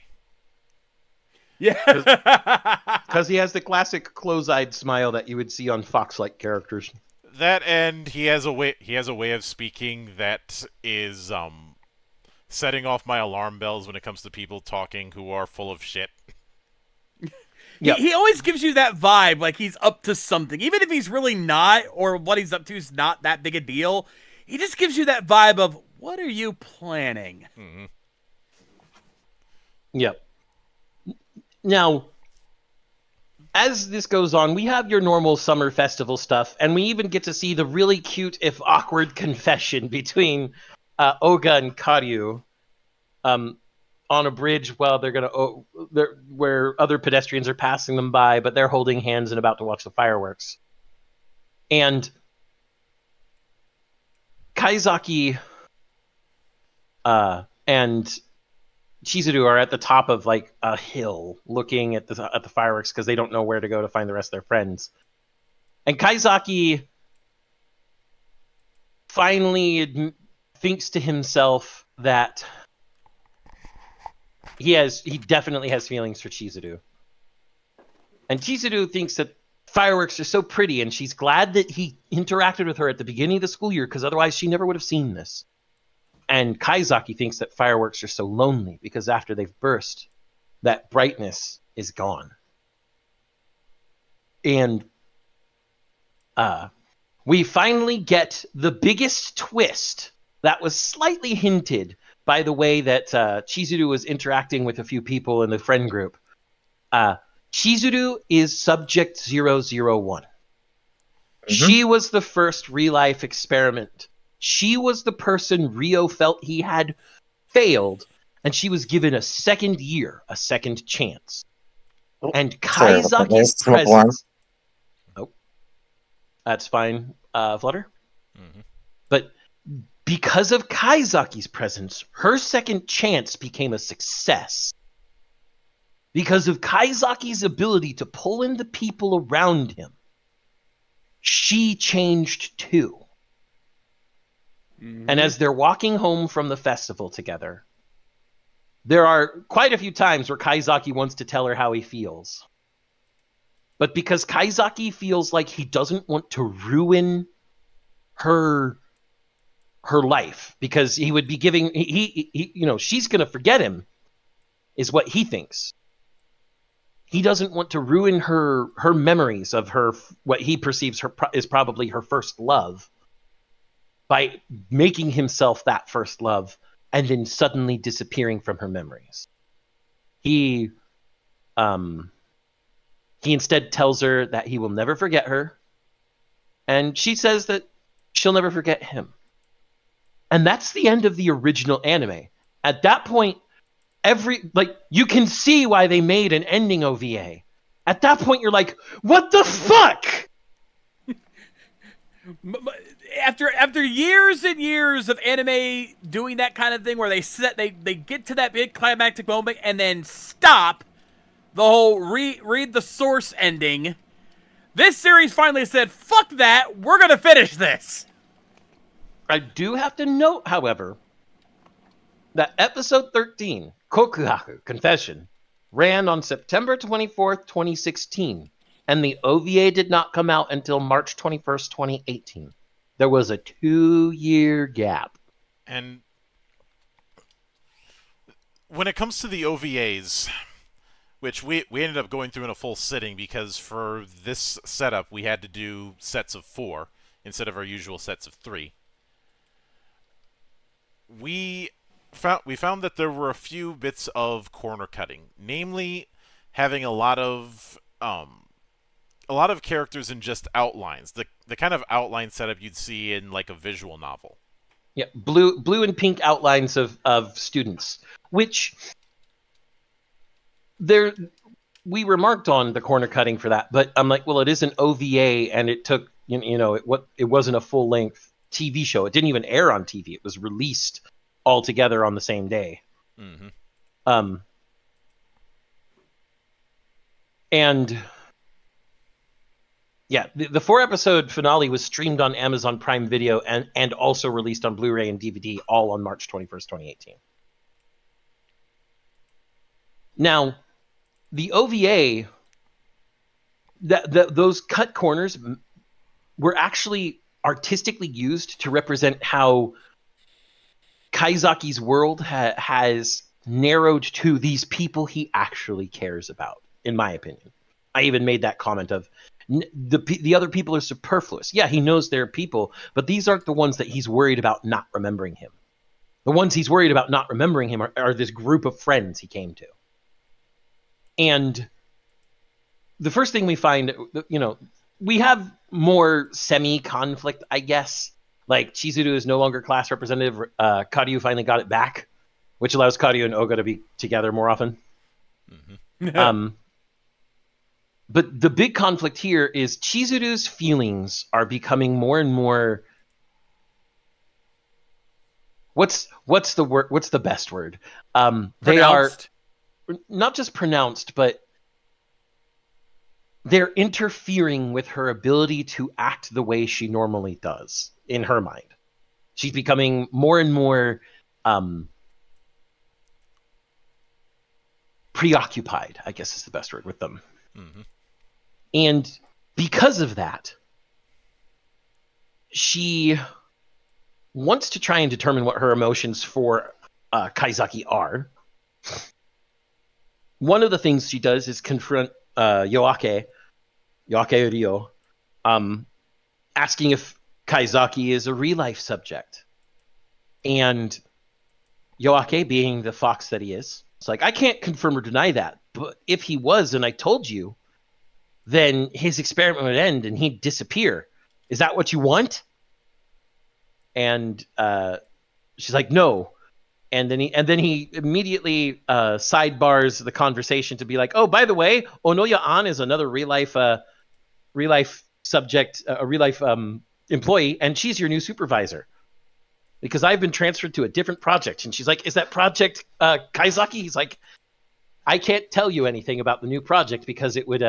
Yeah. Because he has the classic close-eyed smile that you would see on Fox-like characters. That, and he has a way of speaking that is setting off my alarm bells when it comes to people talking who are full of shit. Yep. He always gives you that vibe like he's up to something. Even if he's really not, or what he's up to is not that big a deal, he just gives you that vibe of, what are you planning? Mm-hmm. Yep. Now, as this goes on, we have your normal summer festival stuff, and we even get to see the really cute, if awkward, confession between Oga and Karyu on a bridge while where other pedestrians are passing them by, but they're holding hands and about to watch the fireworks. And Kaizaki and Chizuru are at the top of like a hill looking at the fireworks because they don't know where to go to find the rest of their friends. And Kaizaki finally thinks to himself that he definitely has feelings for Chizuru. And Chizuru thinks that fireworks are so pretty, and she's glad that he interacted with her at the beginning of the school year, because otherwise she never would have seen this. And Kaizaki thinks that fireworks are so lonely, because after they've burst, that brightness is gone. And we finally get the biggest twist that was slightly hinted by the way that Chizuru was interacting with a few people in the friend group. Chizuru is Subject 001. She was the first ReLife experiment. She was the person Rio felt he had failed, and she was given a second year, a second chance. And Kaizaki's presence... Oh, that's fine, Flutter. But because of Kaizaki's presence, her second chance became a success. Because of Kaizaki's ability to pull in the people around him, she changed too. And as they're walking home from the festival together, there are quite a few times where Kaizaki wants to tell her how he feels. But because Kaizaki feels like he doesn't want to ruin her life, because he would be giving, she's going to forget him, is what he thinks. He doesn't want to ruin her memories of her, what he perceives is probably her first love, by making himself that first love and then suddenly disappearing from her memories. He instead tells her that he will never forget her, and she says that she'll never forget him. And that's the end of the original anime. At that point, you can see why they made an ending OVA. At that point, you're like, what the fuck? After years and years of anime doing that kind of thing, where they get to that big climactic moment and then stop the whole read the source ending, this series finally said, fuck that, we're gonna finish this. I do have to note, however, that episode 13, Kokuhaku, Confession, ran on September 24th, 2016, and the OVA did not come out until March 21st, 2018. There was a 2-year gap. And when it comes to the OVAs, which we ended up going through in a full sitting, because for this setup we had to do sets of 4 instead of our usual sets of 3. We found that there were a few bits of corner cutting, namely having a lot of characters in just outlines, the kind of outline setup you'd see in like a visual novel. Yeah, blue and pink outlines of students, which we remarked on the corner cutting for that, but I'm like, well, it is an OVA, and it took it wasn't a full length TV show. It didn't even air on TV. It was released all together on the same day. And yeah, the 4-episode finale was streamed on Amazon Prime Video and also released on Blu-ray and DVD, all on March 21st, 2018. Now, the OVA, those cut corners were actually artistically used to represent how Kaizaki's world has narrowed to these people he actually cares about, in my opinion. I even made that comment of, the other people are superfluous. Yeah, he knows they're people, but these aren't the ones that he's worried about not remembering him. The ones he's worried about not remembering him are this group of friends he came to. And the first thing we find, we have more semi-conflict, I guess. Like, Chizuru is no longer class representative. Karyu finally got it back, which allows Karyu and Oga to be together more often. But the big conflict here is Chizuru's feelings are becoming more and more... What's the word? What's the best word? They are not just pronounced, but they're interfering with her ability to act the way she normally does in her mind. She's becoming more and more preoccupied, I guess is the best word, with them. And because of that, she wants to try and determine what her emotions for Kaizaki are. One of the things she does is confront Yoake Ryo, asking if Kaizaki is a ReLife subject. And Yoake, being the fox that he is, it's like, I can't confirm or deny that. But if he was and I told you, then his experiment would end and he'd disappear. Is that what you want? And she's like, no. And then he immediately sidebars the conversation to be like, oh, by the way, Onoya An is another ReLife subject, a ReLife employee, and she's your new supervisor. Because I've been transferred to a different project. And she's like, is that project Kaizaki? He's like, I can't tell you anything about the new project because it would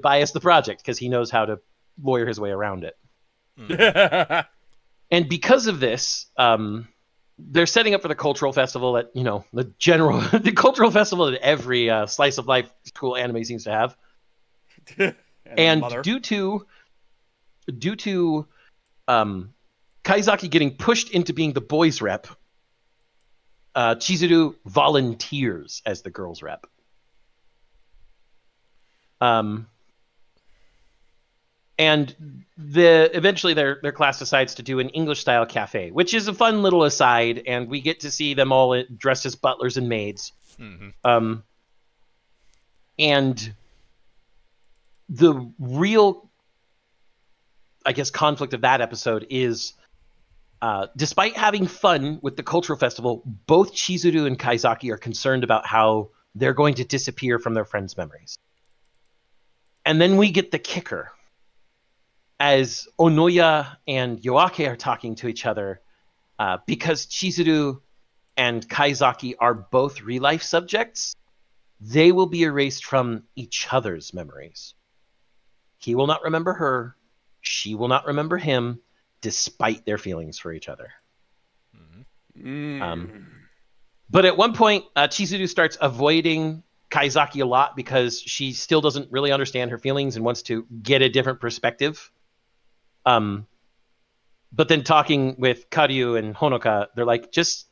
bias the project because he knows how to lawyer his way around it. And because of this, they're setting up for the cultural festival that, the cultural festival that every slice of life school anime seems to have. and due to Kaizaki getting pushed into being the boys rep, Chizuru volunteers as the girls rep. And eventually their class decides to do an English style cafe, which is a fun little aside, and we get to see them all dressed as butlers and maids. Mm-hmm. And the real, I guess, conflict of that episode is, despite having fun with the cultural festival, both Chizuru and Kaizaki are concerned about how they're going to disappear from their friends' memories. And then we get the kicker. As Onoya and Yoake are talking to each other, because Chizuru and Kaizaki are both ReLife subjects, they will be erased from each other's memories. He will not remember her. She will not remember him, despite their feelings for each other. Mm-hmm. But at one point, Chizuru starts avoiding Kaizaki a lot because she still doesn't really understand her feelings and wants to get a different perspective. But then talking with Karyu and Honoka, they're like, just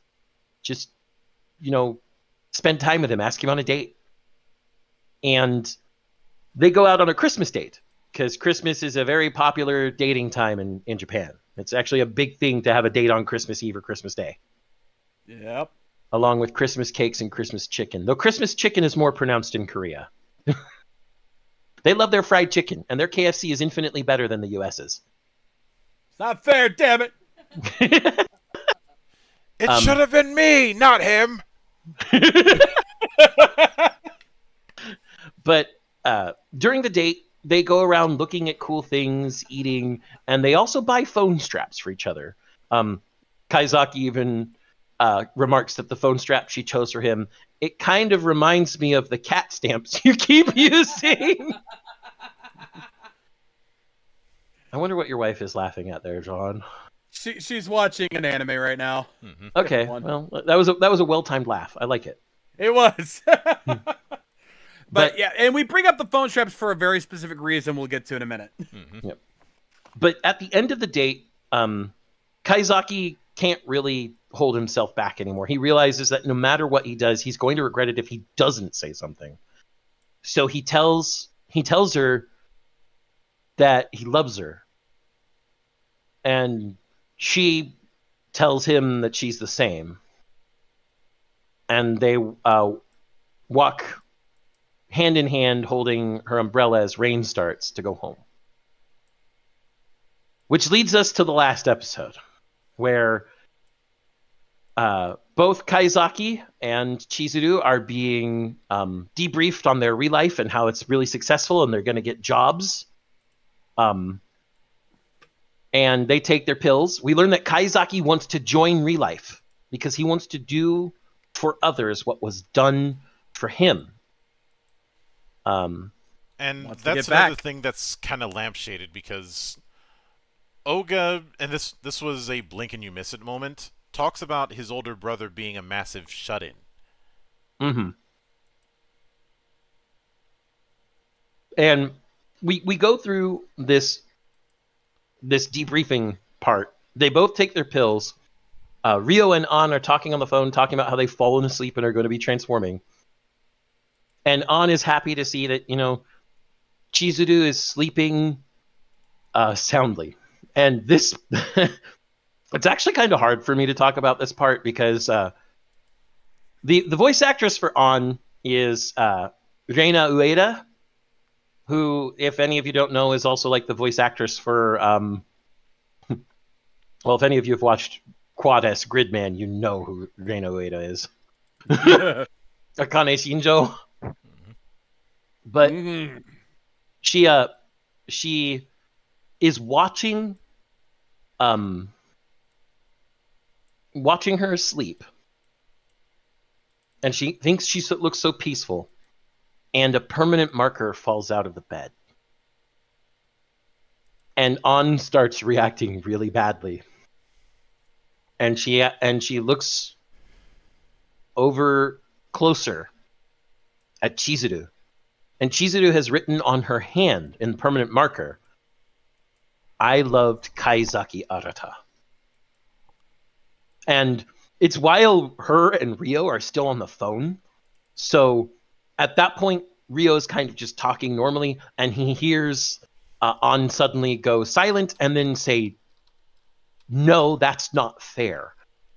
spend time with him, ask him on a date. And they go out on a Christmas date, because Christmas is a very popular dating time in Japan. It's actually a big thing to have a date on Christmas Eve or Christmas Day. Yep. Along with Christmas cakes and Christmas chicken. Though Christmas chicken is more pronounced in Korea. They love their fried chicken, and their KFC is infinitely better than the US's. It's not fair, damn it. It should have been me, not him. But during the date, they go around looking at cool things, eating, and they also buy phone straps for each other. Kaizaki even remarks that the phone strap she chose for him, it kind of reminds me of the cat stamps you keep using. I wonder what your wife is laughing at there, John. She's watching an anime right now. Mm-hmm. Okay, well, that was a well-timed laugh. I like it. It was. But yeah, and we bring up the phone straps for a very specific reason we'll get to in a minute. Mm-hmm. Yep. But at the end of the date, Kaizaki can't really hold himself back anymore. He realizes that no matter what he does, he's going to regret it if he doesn't say something. So he tells her that he loves her. And she tells him that she's the same. And they walk hand in hand, holding her umbrella as rain starts to go home. Which leads us to the last episode, where both Kaizaki and Chizuru are being debriefed on their ReLife and how it's really successful and they're going to get jobs. And they take their pills. We learn that Kaizaki wants to join ReLife because he wants to do for others what was done for him. And that's another thing that's kind of lampshaded, because Oga, and this was a blink and you miss it moment, talks about his older brother being a massive shut-in. Mm-hmm. And we go through this debriefing part. They both take their pills. Rio and An are talking on the phone, talking about how they've fallen asleep and are going to be transforming. And An is happy to see that, Chizuru is sleeping soundly. And this, it's actually kind of hard for me to talk about this part because the voice actress for On is Reina Ueda, who, if any of you don't know, is also like the voice actress for, well, if any of you have watched Quad S Gridman, you know who Reina Ueda is. Akane Shinjo. But she is watching her asleep, and she thinks she looks so peaceful, and a permanent marker falls out of the bed, and On starts reacting really badly, and she looks over closer at Chizuru. And Chizuru has written on her hand in permanent marker, "I loved Kaizaki Arata." And it's while her and Ryo are still on the phone. So at that point, Ryo's kind of just talking normally, and he hears On suddenly go silent and then say, "No, that's not fair."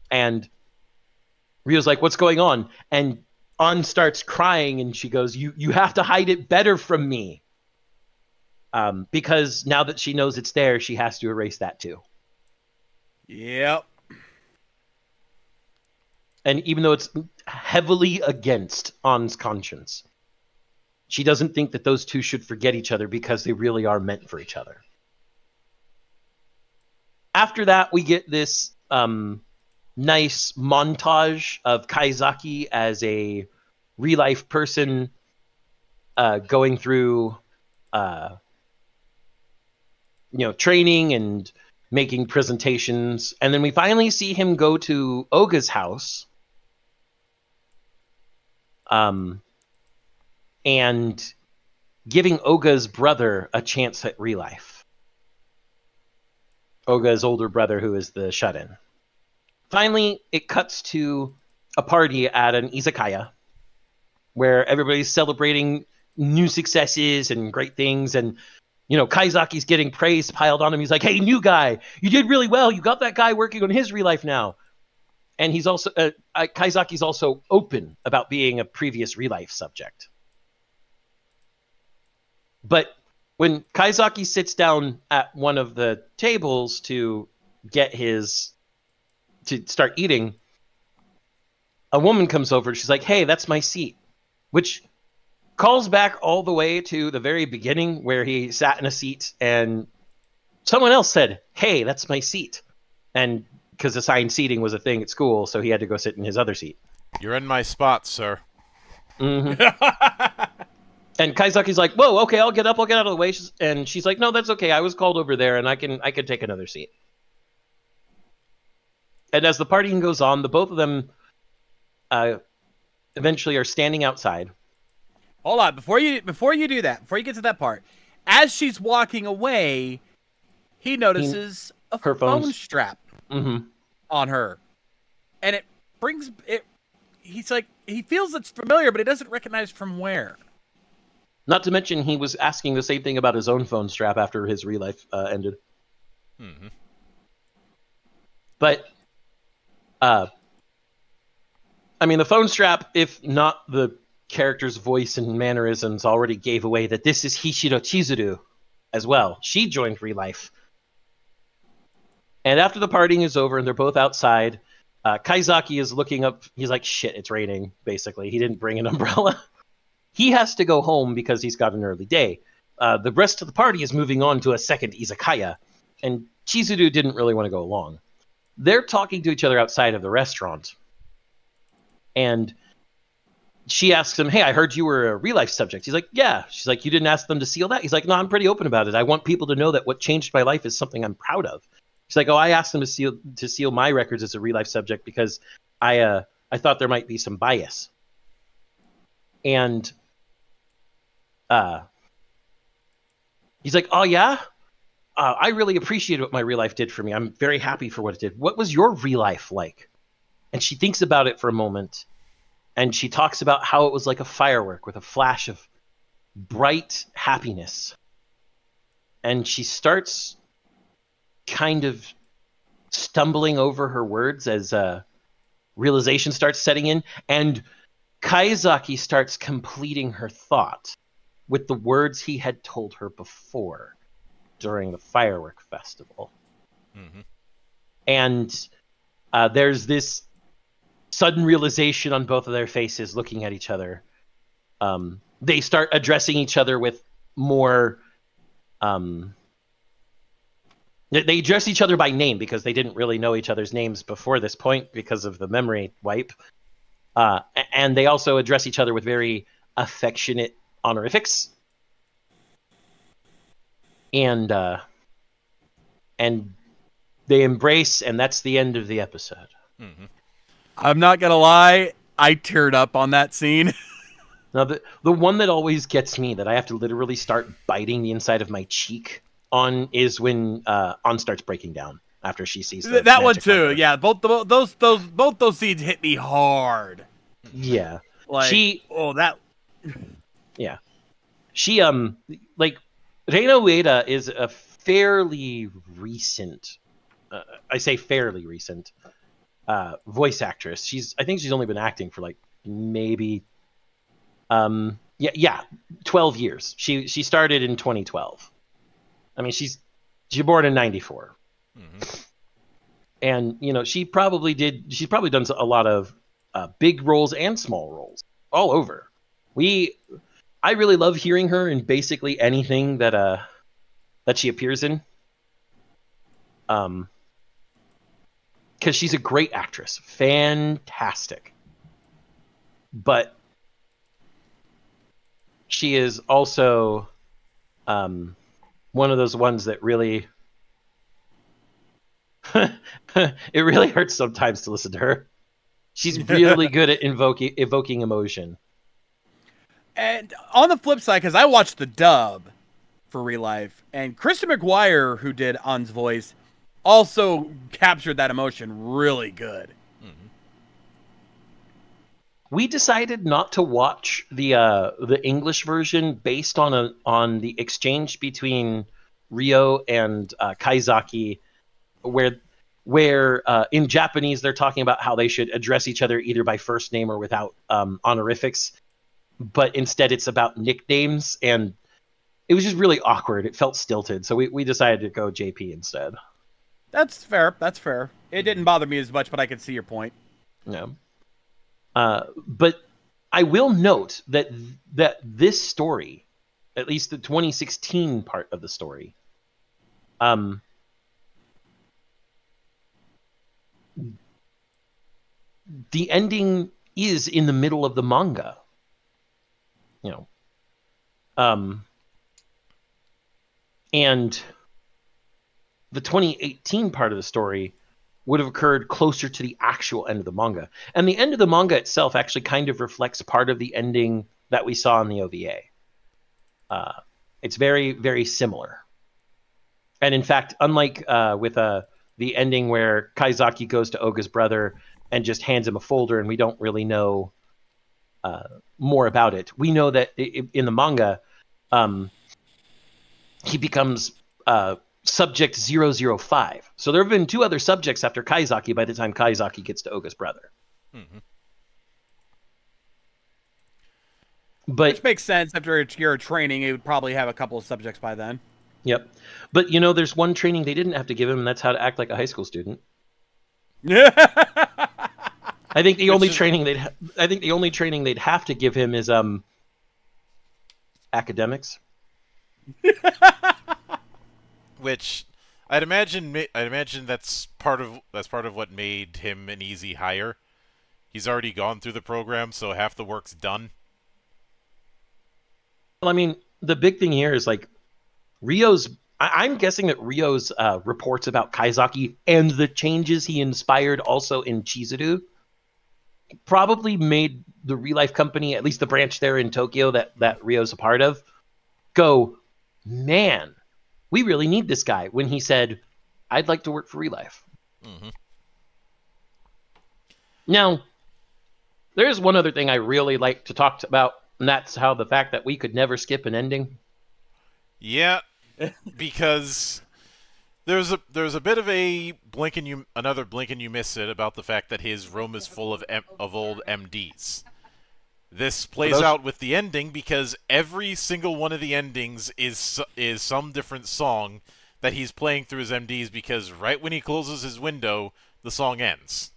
And Ryo's like, "What's going on?" And On starts crying, and she goes, you have to hide it better from me. Because now that she knows it's there, she has to erase that too. Yep. And even though it's heavily against On's conscience, she doesn't think that those two should forget each other because they really are meant for each other. After that, we get this nice montage of Kaizaki as a ReLife person going through training and making presentations, and then we finally see him go to Oga's house and giving Oga's brother a chance at ReLife. Oga's older brother, who is the shut-in. Finally, it cuts to a party at an izakaya where everybody's celebrating new successes and great things. And, Kaizaki's getting praise piled on him. He's like, "Hey, new guy, you did really well. You got that guy working on his ReLife now." And he's also, Kaizaki's also open about being a previous ReLife subject. But when Kaizaki sits down at one of the tables to start eating, a woman comes over and she's like, "Hey, that's my seat," which calls back all the way to the very beginning where he sat in a seat and someone else said, "Hey, that's my seat." And because assigned seating was a thing at school, so he had to go sit in his other seat. You're in my spot, sir. Mm-hmm. And Kaizaki's like, "Whoa, okay, I'll get up, I'll get out of the way." And she's like, "No, that's okay. I was called over there and I can take another seat." And as the partying goes on, the both of them eventually are standing outside. Hold on, before you do that, before you get to that part, as she's walking away, he notices her a phone phone's- strap on her, and it brings it. He's like, he feels it's familiar, but he doesn't recognize from where. Not to mention, he was asking the same thing about his own phone strap after his ReLife ended. Mm-hmm. But, the phone strap, if not the character's voice and mannerisms, already gave away that this is Hishiro Chizuru as well. She joined ReLife. And after the partying is over and they're both outside, Kaizaki is looking up. He's like, "Shit, it's raining," basically. He didn't bring an umbrella. He has to go home because he's got an early day. The rest of the party is moving on to a second izakaya, and Chizuru didn't really want to go along. They're talking to each other outside of the restaurant. And she asks him, "Hey, I heard you were a ReLife subject." He's like, "Yeah." She's like, "You didn't ask them to seal that?" He's like, "No, I'm pretty open about it. I want people to know that what changed my life is something I'm proud of." She's like, "Oh, I asked them to seal my records as a ReLife subject because I thought there might be some bias." And he's like, "Oh, yeah? I really appreciate what my ReLife did for me. I'm very happy for what it did. What was your ReLife like?" And she thinks about it for a moment, and she talks about how it was like a firework with a flash of bright happiness. And she starts kind of stumbling over her words as realization starts setting in, and Kaizaki starts completing her thought with the words he had told her before during the firework festival. Mm-hmm. And there's this sudden realization on both of their faces looking at each other. They start addressing each other with more... they address each other by name because they didn't really know each other's names before this point because of the memory wipe. And they also address each other with very affectionate honorifics. And they embrace, and that's the end of the episode. Mm-hmm. I'm not gonna lie, I teared up on that scene. Now, the one that always gets me, that I have to literally start biting the inside of my cheek on, is when On starts breaking down after she sees the That one magic too. marker. Yeah, both those scenes hit me hard. Yeah. Like, Yeah. She like Reina Ueda is a fairly recent, I say fairly recent, voice actress. I think she's only been acting for like maybe 12 years. She started in 2012. I mean, she's born in 94. Mm-hmm. And she's probably done a lot of big roles and small roles all over. I really love hearing her in basically anything that she appears in. Because she's a great actress, fantastic. But she is also one of those ones that really it really hurts sometimes to listen to her. She's really good at evoking emotion. and on the flip side, because I watched the dub for ReLife, and Kristen McGuire, who did An's voice, also captured that emotion really good. We decided not to watch the English version based on the exchange between Ryo and Kaizaki, where in Japanese they're talking about how they should address each other either by first name or without honorifics, but instead it's about nicknames, and it was just really awkward. It felt stilted, so we decided to go JP instead. That's fair. It didn't bother me as much, but I could see your point. Yeah. But I will note that this story, at least the 2016 part of the story, the ending is in the middle of the manga. And the 2018 part of the story would have occurred closer to the actual end of the manga. And the end of the manga itself actually kind of reflects part of the ending that we saw in the OVA. It's very, very similar. And in fact, unlike with the ending where Kaizaki goes to Oga's brother and just hands him a folder and we don't really know more about it, we know that in the manga, he becomes... Subject 005. So there have been two other subjects after Kaizaki by the time Kaizaki gets to Oga's brother. Mm-hmm. But Which makes sense. After a year of training, it would probably have a couple of subjects by then. Yep. But there's one training they didn't have to give him, and that's how to act like a high school student. Yeah. I think the only training they'd have to give him is academics. Which I'd imagine that's part of what made him an easy hire. He's already gone through the program, so half the work's done. Well, I mean, the big thing here is like Ryo's. I'm guessing that Ryo's reports about Kaizaki and the changes he inspired also in Chizuru probably made the ReLife company, at least the branch there in Tokyo that Ryo's a part of, go, man, we really need this guy, when he said, I'd like to work for ReLife. Mm-hmm. Now, there's one other thing I really like to talk about, and that's how the fact that we could never skip an ending. Yeah, because There's a bit of a another blink and you miss it about the fact that his room is full of old MDs. This plays out with the ending because every single one of the endings is some different song that he's playing through his MDs, because right when he closes his window, the song ends.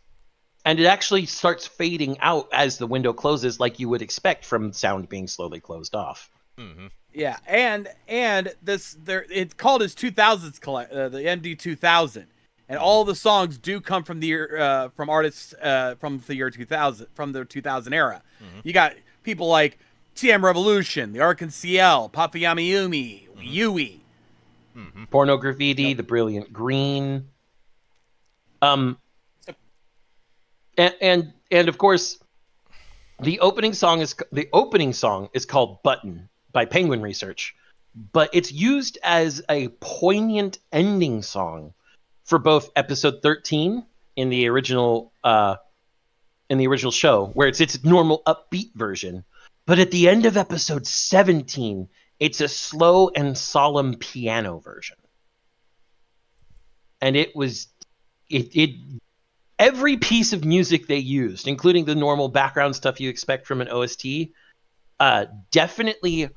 And it actually starts fading out as the window closes, like you would expect from sound being slowly closed off. Mm-hmm. Yeah, and it's called his 2000s the MD 2000, and all the songs do come from the year from artists from the year 2000, from the 2000 era. Mm-hmm. You got people like TM Revolution, the Arkan CL, Papa Yumi, Yui. Mm-hmm. Porno Graffiti, The Brilliant Green. And of course, the opening song is called Button by Penguin Research, but it's used as a poignant ending song for both episode 13 in the original show, where it's its normal upbeat version, but at the end of episode 17, it's a slow and solemn piano version. And it every piece of music they used, including the normal background stuff you expect from an OST, definitely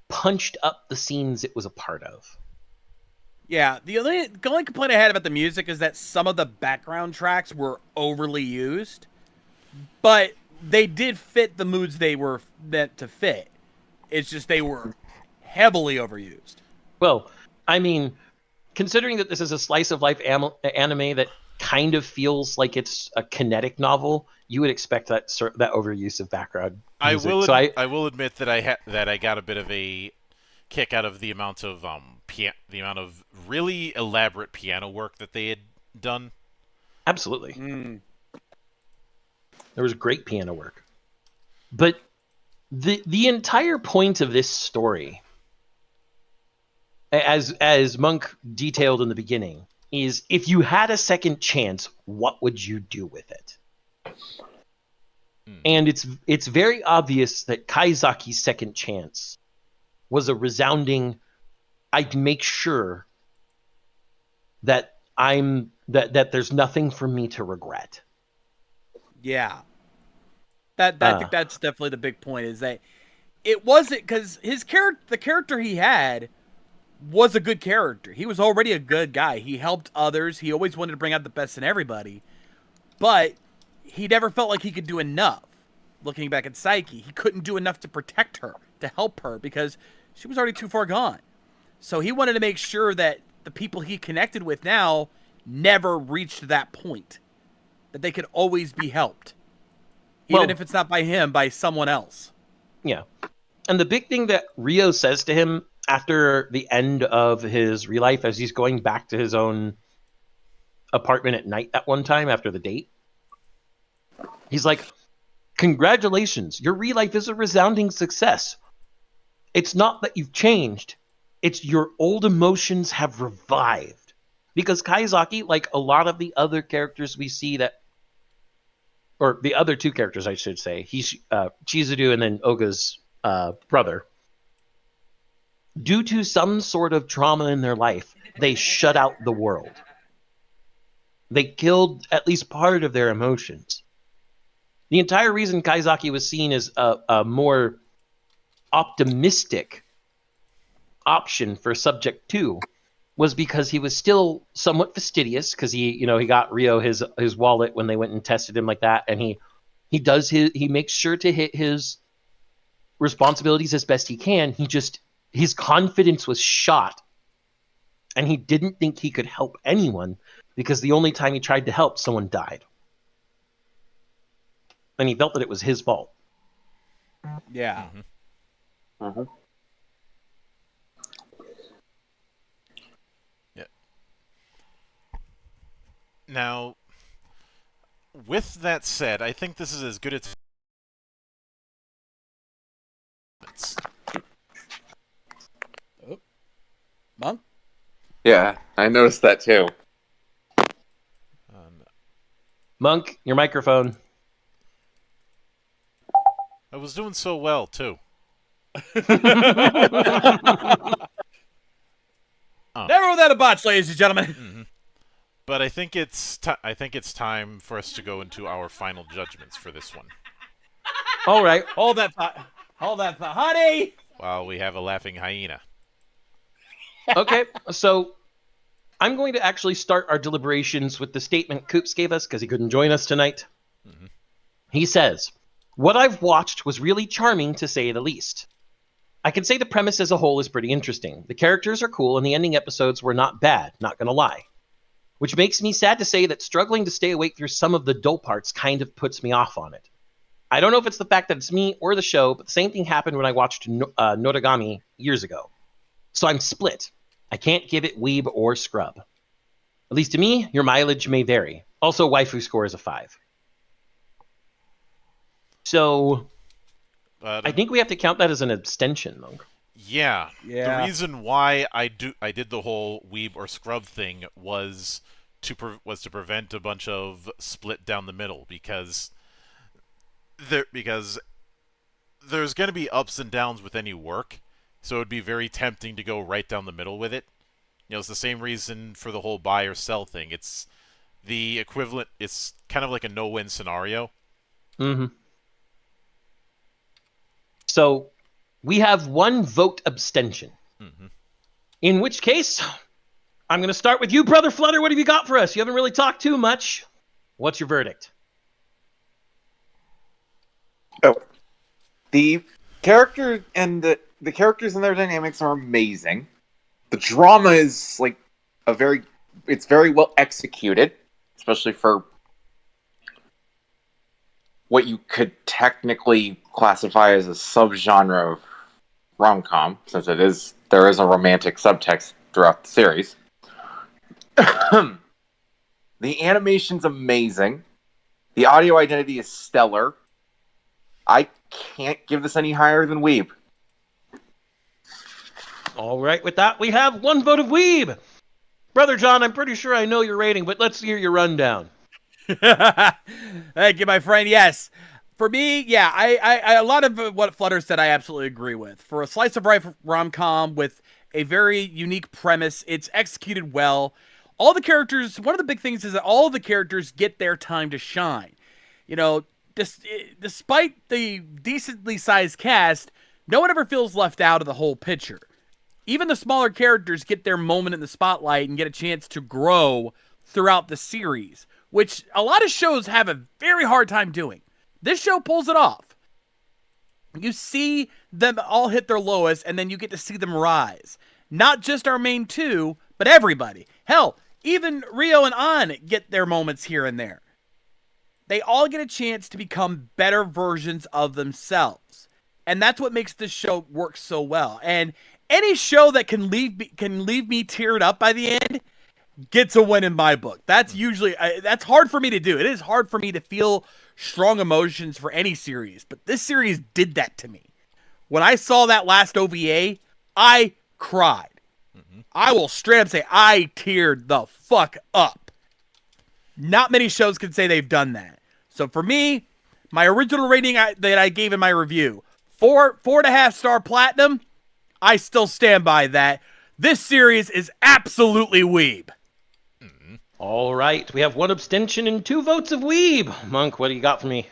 punched up the scenes it was a part of. Yeah, the only complaint I had about the music is that some of the background tracks were overly used, but they did fit the moods they were meant to fit. It's just they were heavily overused. Well, I mean, considering that this is a slice of life anime that kind of feels like it's a kinetic novel, you would expect that overuse of background music. I will admit that I got a bit of a kick out of the amount of really elaborate piano work that they had done. Absolutely. There was great piano work. But the entire point of this story, as Monk detailed in the beginning, is if you had a second chance, what would you do with it? And it's very obvious that Kaizaki's second chance was a resounding, I'd make sure that that there's nothing for me to regret. Yeah. I think that's definitely the big point, is that it wasn't because the character he had was a good character. He was already a good guy. He helped others. He always wanted to bring out the best in everybody. But he never felt like he could do enough. Looking back at Psyche, he couldn't do enough to protect her, to help her, because she was already too far gone. So he wanted to make sure that the people he connected with now never reached that point. That they could always be helped. Even if it's not by him, by someone else. Yeah. And the big thing that Rio says to him after the end of his ReLife, as he's going back to his own apartment at night that one time after the date, he's like, "Congratulations, your ReLife is a resounding success. It's not that you've changed, it's your old emotions have revived." Because Kaizaki, like a lot of the other characters we see or the other two characters, I should say, he's Chizuru and then Oga's brother, due to some sort of trauma in their life, they shut out the world. They killed at least part of their emotions. The entire reason Kaizaki was seen as a more optimistic option for Subject 2 was because he was still somewhat fastidious, because he got Rio his wallet when they went and tested him like that, and he makes sure to hit his responsibilities as best he can. His confidence was shot, and he didn't think he could help anyone because the only time he tried to help, someone died. And he felt that it was his fault. Yeah. Uh-huh. Yeah. Now, with that said, I think this is as good as Monk? Yeah, I noticed that too. Monk, your microphone. I was doing so well, too. Never without a botch, ladies and gentlemen. But I think it's time for us to go into our final judgments for this one. All right. Hold that thought. Hold that thought. Honey! While we have a laughing hyena. Okay, so I'm going to actually start our deliberations with the statement Coops gave us because he couldn't join us tonight. He says, "What I've watched was really charming, to say the least. I can say the premise as a whole is pretty interesting. The characters are cool, and the ending episodes were not bad, not gonna lie. Which makes me sad to say that struggling to stay awake through some of the dull parts kind of puts me off on it. I don't know if it's the fact that it's me or the show, but the same thing happened when I watched Noragami years ago. So I'm split. I can't give it weeb or scrub. At least to me, your mileage may vary. Also, waifu score is a 5. So I think we have to count that as an abstention, Monk. Yeah. Yeah. The reason why I did the whole weeb or scrub thing was to prevent a bunch of split down the middle because there's going to be ups and downs with any work, so it would be very tempting to go right down the middle with it. You know, it's the same reason for the whole buy or sell thing. It's the equivalent. It's kind of like a no-win scenario. So we have 1 vote abstention. In which case, I'm going to start with you, Brother Flutter. What have you got for us? You haven't really talked too much. What's your verdict? Oh, the character and the characters and their dynamics are amazing. The drama is like it's very well executed, especially for what you could technically classify as a subgenre of rom-com, since there is a romantic subtext throughout the series. The animation's amazing. The audio identity is stellar. I can't give this any higher than Weeb. All right, with that, we have 1 vote of weeb. Brother John, I'm pretty sure I know your rating, but let's hear your rundown. Thank you, my friend. Yes. For me, yeah, I a lot of what Flutter said I absolutely agree with. For a slice of life rom-com with a very unique premise, it's executed well. All the characters, one of the big things is that all the characters get their time to shine. You know, despite the decently sized cast, no one ever feels left out of the whole picture. Even the smaller characters get their moment in the spotlight and get a chance to grow throughout the series, which a lot of shows have a very hard time doing. This show pulls it off. You see them all hit their lowest, and then you get to see them rise. Not just our main 2, but everybody. Hell, even Rio and An get their moments here and there. They all get a chance to become better versions of themselves. And that's what makes this show work so well. And any show that can leave me teared up by the end gets a win in my book. That's usually that's hard for me to do. It is hard for me to feel strong emotions for any series, but this series did that to me. When I saw that last OVA, I cried. I will straight up say I teared the fuck up. Not many shows can say they've done that. So for me, my original rating that I gave in my review, 4.5 star platinum, I still stand by that. This series is absolutely weeb. All right, we have 1 abstention and 2 votes of weeb. Monk, what do you got for me?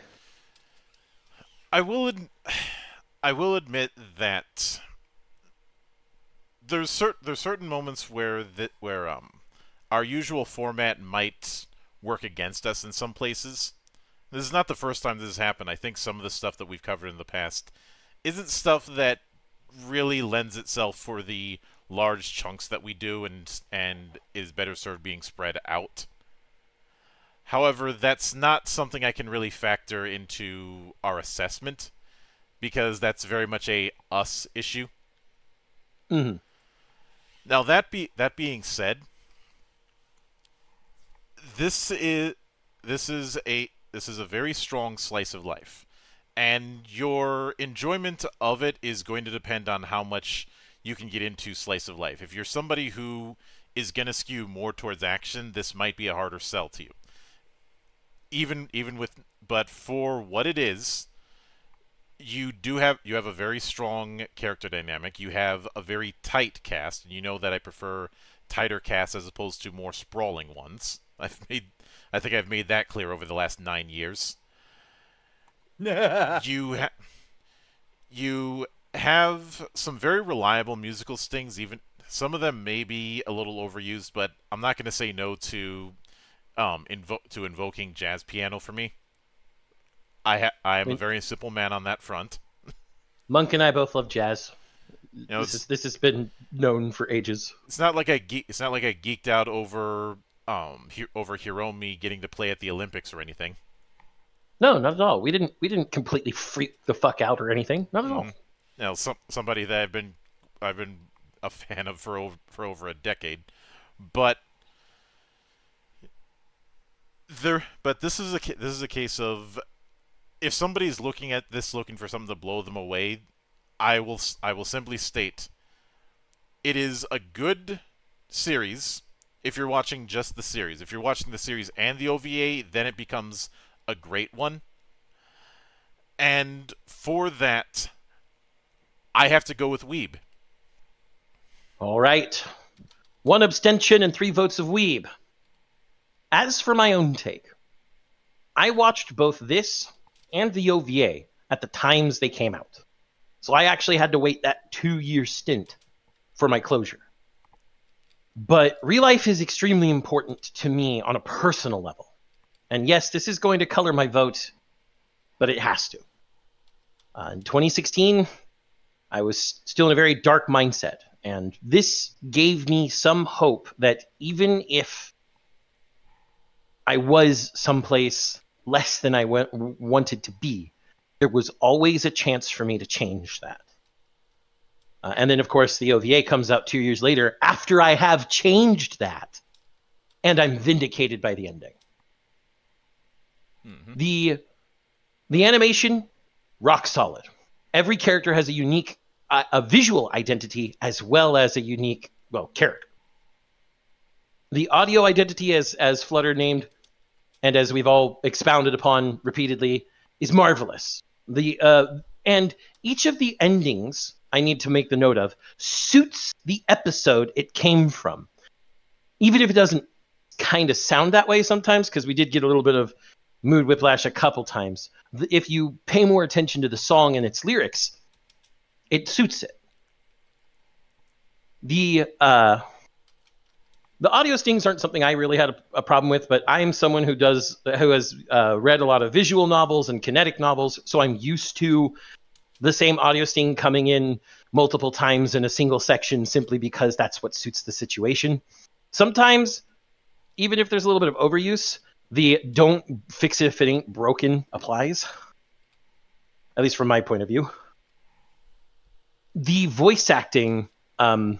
I will admit that there's certain moments where our usual format might work against us in some places. This is not the first time this has happened. I think some of the stuff that we've covered in the past isn't stuff that really lends itself for the large chunks that we do and is better served being spread out. However, that's not something I can really factor into our assessment because that's very much a us issue. Now that being said, this is a very strong slice of life. And your enjoyment of it is going to depend on how much you can get into slice of life. If you're somebody who is going to skew more towards action, this might be a harder sell to you. But for what it is, you have a very strong character dynamic. You have a very tight cast, and you know that I prefer tighter casts as opposed to more sprawling ones. I think I've made that clear over the last 9 years. You have some very reliable musical stings. Even some of them may be a little overused, but I'm not going to say no to invoking jazz piano for me. I am a very simple man on that front. Monk and I both love jazz. You know, This has been known for ages. It's not like I geeked out over Hiromi getting to play at the Olympics or anything. No, not at all. We didn't completely freak the fuck out or anything. Not at all. You know, somebody that I've been a fan of for over a decade, but this is a case of, if somebody's looking at this looking for something to blow them away, I will simply state it is a good series if you're watching just the series. If you're watching the series and the OVA, then it becomes a great one. And for that, I have to go with Weeb. All right. 1 abstention and 3 votes of Weeb. As for my own take, I watched both this and the OVA at the times they came out. So I actually had to wait that 2-year stint for my closure. But ReLife is extremely important to me on a personal level. And yes, this is going to color my vote, but it has to. In 2016, I was still in a very dark mindset. And this gave me some hope that even if I was someplace less than I wanted to be, there was always a chance for me to change that. And then, of course, the OVA comes out 2 years later after I have changed that, and I'm vindicated by the ending. Mm-hmm. The animation, rock solid. Every character has a unique, a visual identity as well as a unique, character. The audio identity, as Flutter named, and as we've all expounded upon repeatedly, is marvelous. And each of the endings, I need to make the note of, suits the episode it came from. Even if it doesn't kind of sound that way sometimes, because we did get a little bit of mood whiplash a couple times. If you pay more attention to the song and its lyrics, it suits it. The audio stings aren't something I really had a problem with, but I am someone who has read a lot of visual novels and kinetic novels, so I'm used to the same audio sting coming in multiple times in a single section simply because that's what suits the situation. Sometimes, even if there's a little bit of overuse, the don't fix it if it ain't broken applies, at least from my point of view. The voice acting, while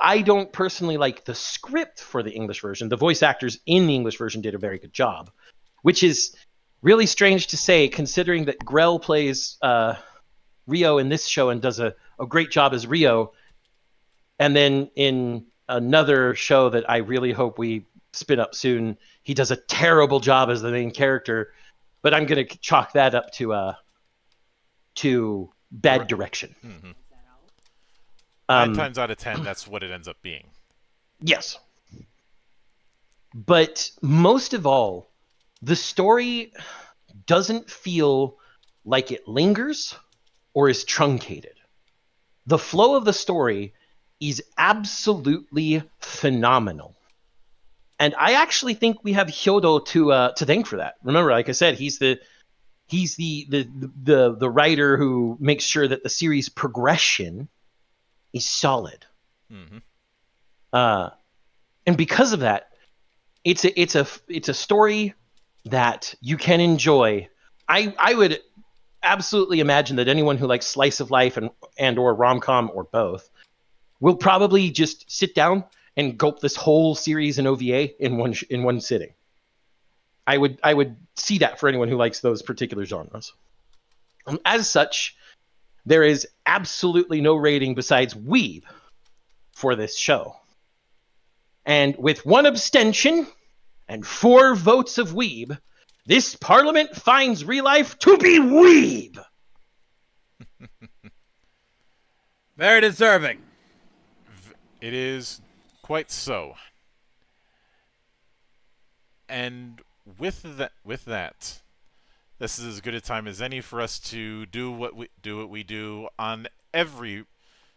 I don't personally like the script for the English version, the voice actors in the English version did a very good job, which is really strange to say considering that Grell plays Rio in this show and does a great job as Rio, and then in another show that I really hope we spin up soon, he does a terrible job as the main character, but I'm going to chalk that up to bad direction. Mm-hmm. 9 times out of 10, that's what it ends up being. Yes. But most of all, the story doesn't feel like it lingers or is truncated. The flow of the story is absolutely phenomenal. And I actually think we have Hyodo to thank for that. Remember, like I said, he's the writer who makes sure that the series progression is solid. Mm-hmm. And because of that, it's a story that you can enjoy. I would absolutely imagine that anyone who likes slice of life and or rom-com or both will probably just sit down and gulp this whole series in OVA in one sitting. I would see that for anyone who likes those particular genres. As such, there is absolutely no rating besides Weeb for this show. And with 1 abstention and 4 votes of Weeb, This Parliament finds ReLife to be weeb. Very deserving. It is quite so. And with that, this is as good a time as any for us to do what we do on every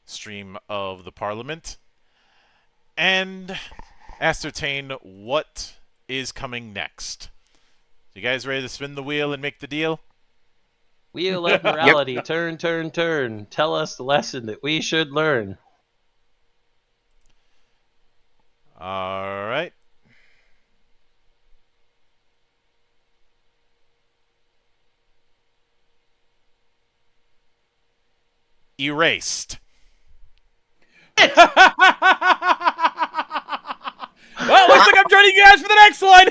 stream of the Parliament and ascertain what is coming next. You guys ready to spin the wheel and make the deal? Wheel of morality, turn, turn, turn. Tell us the lesson that we should learn. All right. Erased. Well, looks like I'm joining you guys for the next one.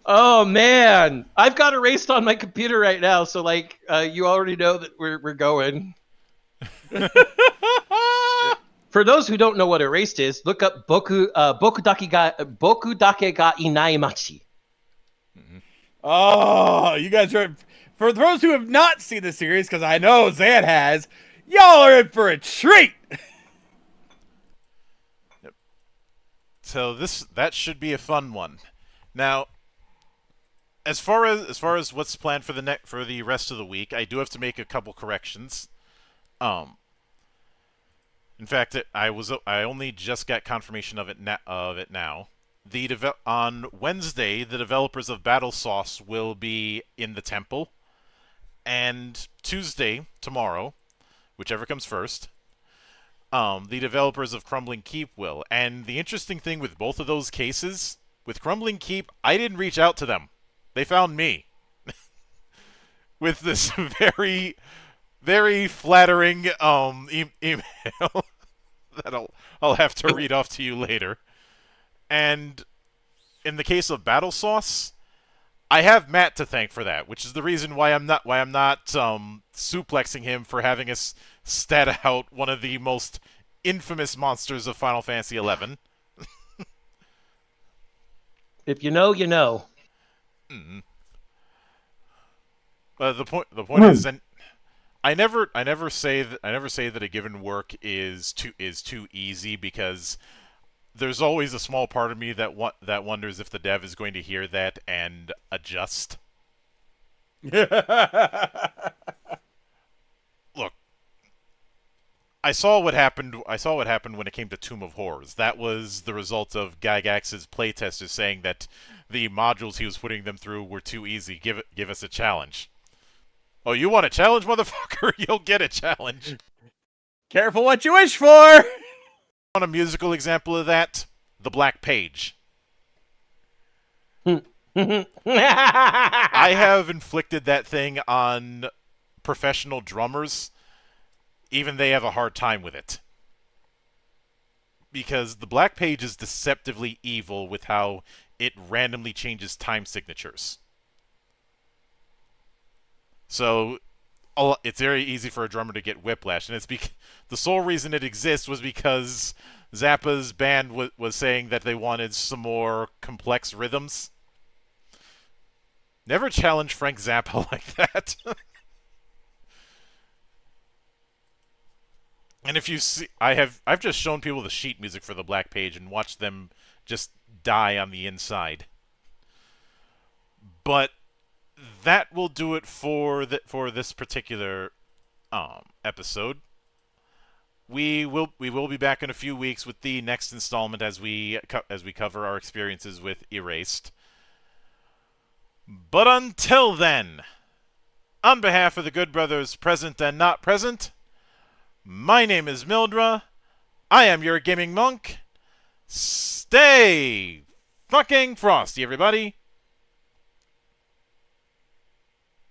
Oh man, I've got Erased on my computer right now, so like you already know that we're going. For those who don't know what Erased is, look up Boku Dake ga Inai Machi. Oh, you guys are. For those who have not seen the series, because I know Zan has, y'all are in for a treat. So that should be a fun one. Now, as far as what's planned for the rest of the week, I do have to make a couple corrections. In fact, I only just got confirmation of it now. On Wednesday, the developers of Battle Sauce will be in the temple, and Tuesday, tomorrow, whichever comes first, the developers of Crumbling Keep will. And the interesting thing with both of those cases, with Crumbling Keep, I didn't reach out to them. They found me. With this very, very flattering email that I'll have to read off to you later. And in the case of Battle Sauce, I have Matt to thank for that, which is the reason why I'm not suplexing him for having us stat out one of the most infamous monsters of Final Fantasy XI. If you know, you know. Mm-hmm. But the point is, and I never say that a given work is too easy, because there's always a small part of me that wonders if the dev is going to hear that and adjust. Look, I saw what happened when it came to Tomb of Horrors. That was the result of Gygax's playtesters saying that the modules he was putting them through were too easy. Give us a challenge. Oh, you want a challenge, motherfucker? You'll get a challenge. Careful what you wish for. Want a musical example of that? The Black Page. I have inflicted that thing on professional drummers. Even they have a hard time with it. Because the Black Page is deceptively evil with how it randomly changes time signatures. So it's very easy for a drummer to get whiplash, and it's the sole reason it exists was because Zappa's band was saying that they wanted some more complex rhythms. Never challenge Frank Zappa like that. And if you see, I've just shown people the sheet music for the Black Page and watched them just die on the inside. But that will do it for this particular episode. We will be back in a few weeks with the next installment as we cover our experiences with Erased. But until then, on behalf of the good brothers present and not present, my name is Mildra. I am your gaming monk. Stay fucking frosty, everybody.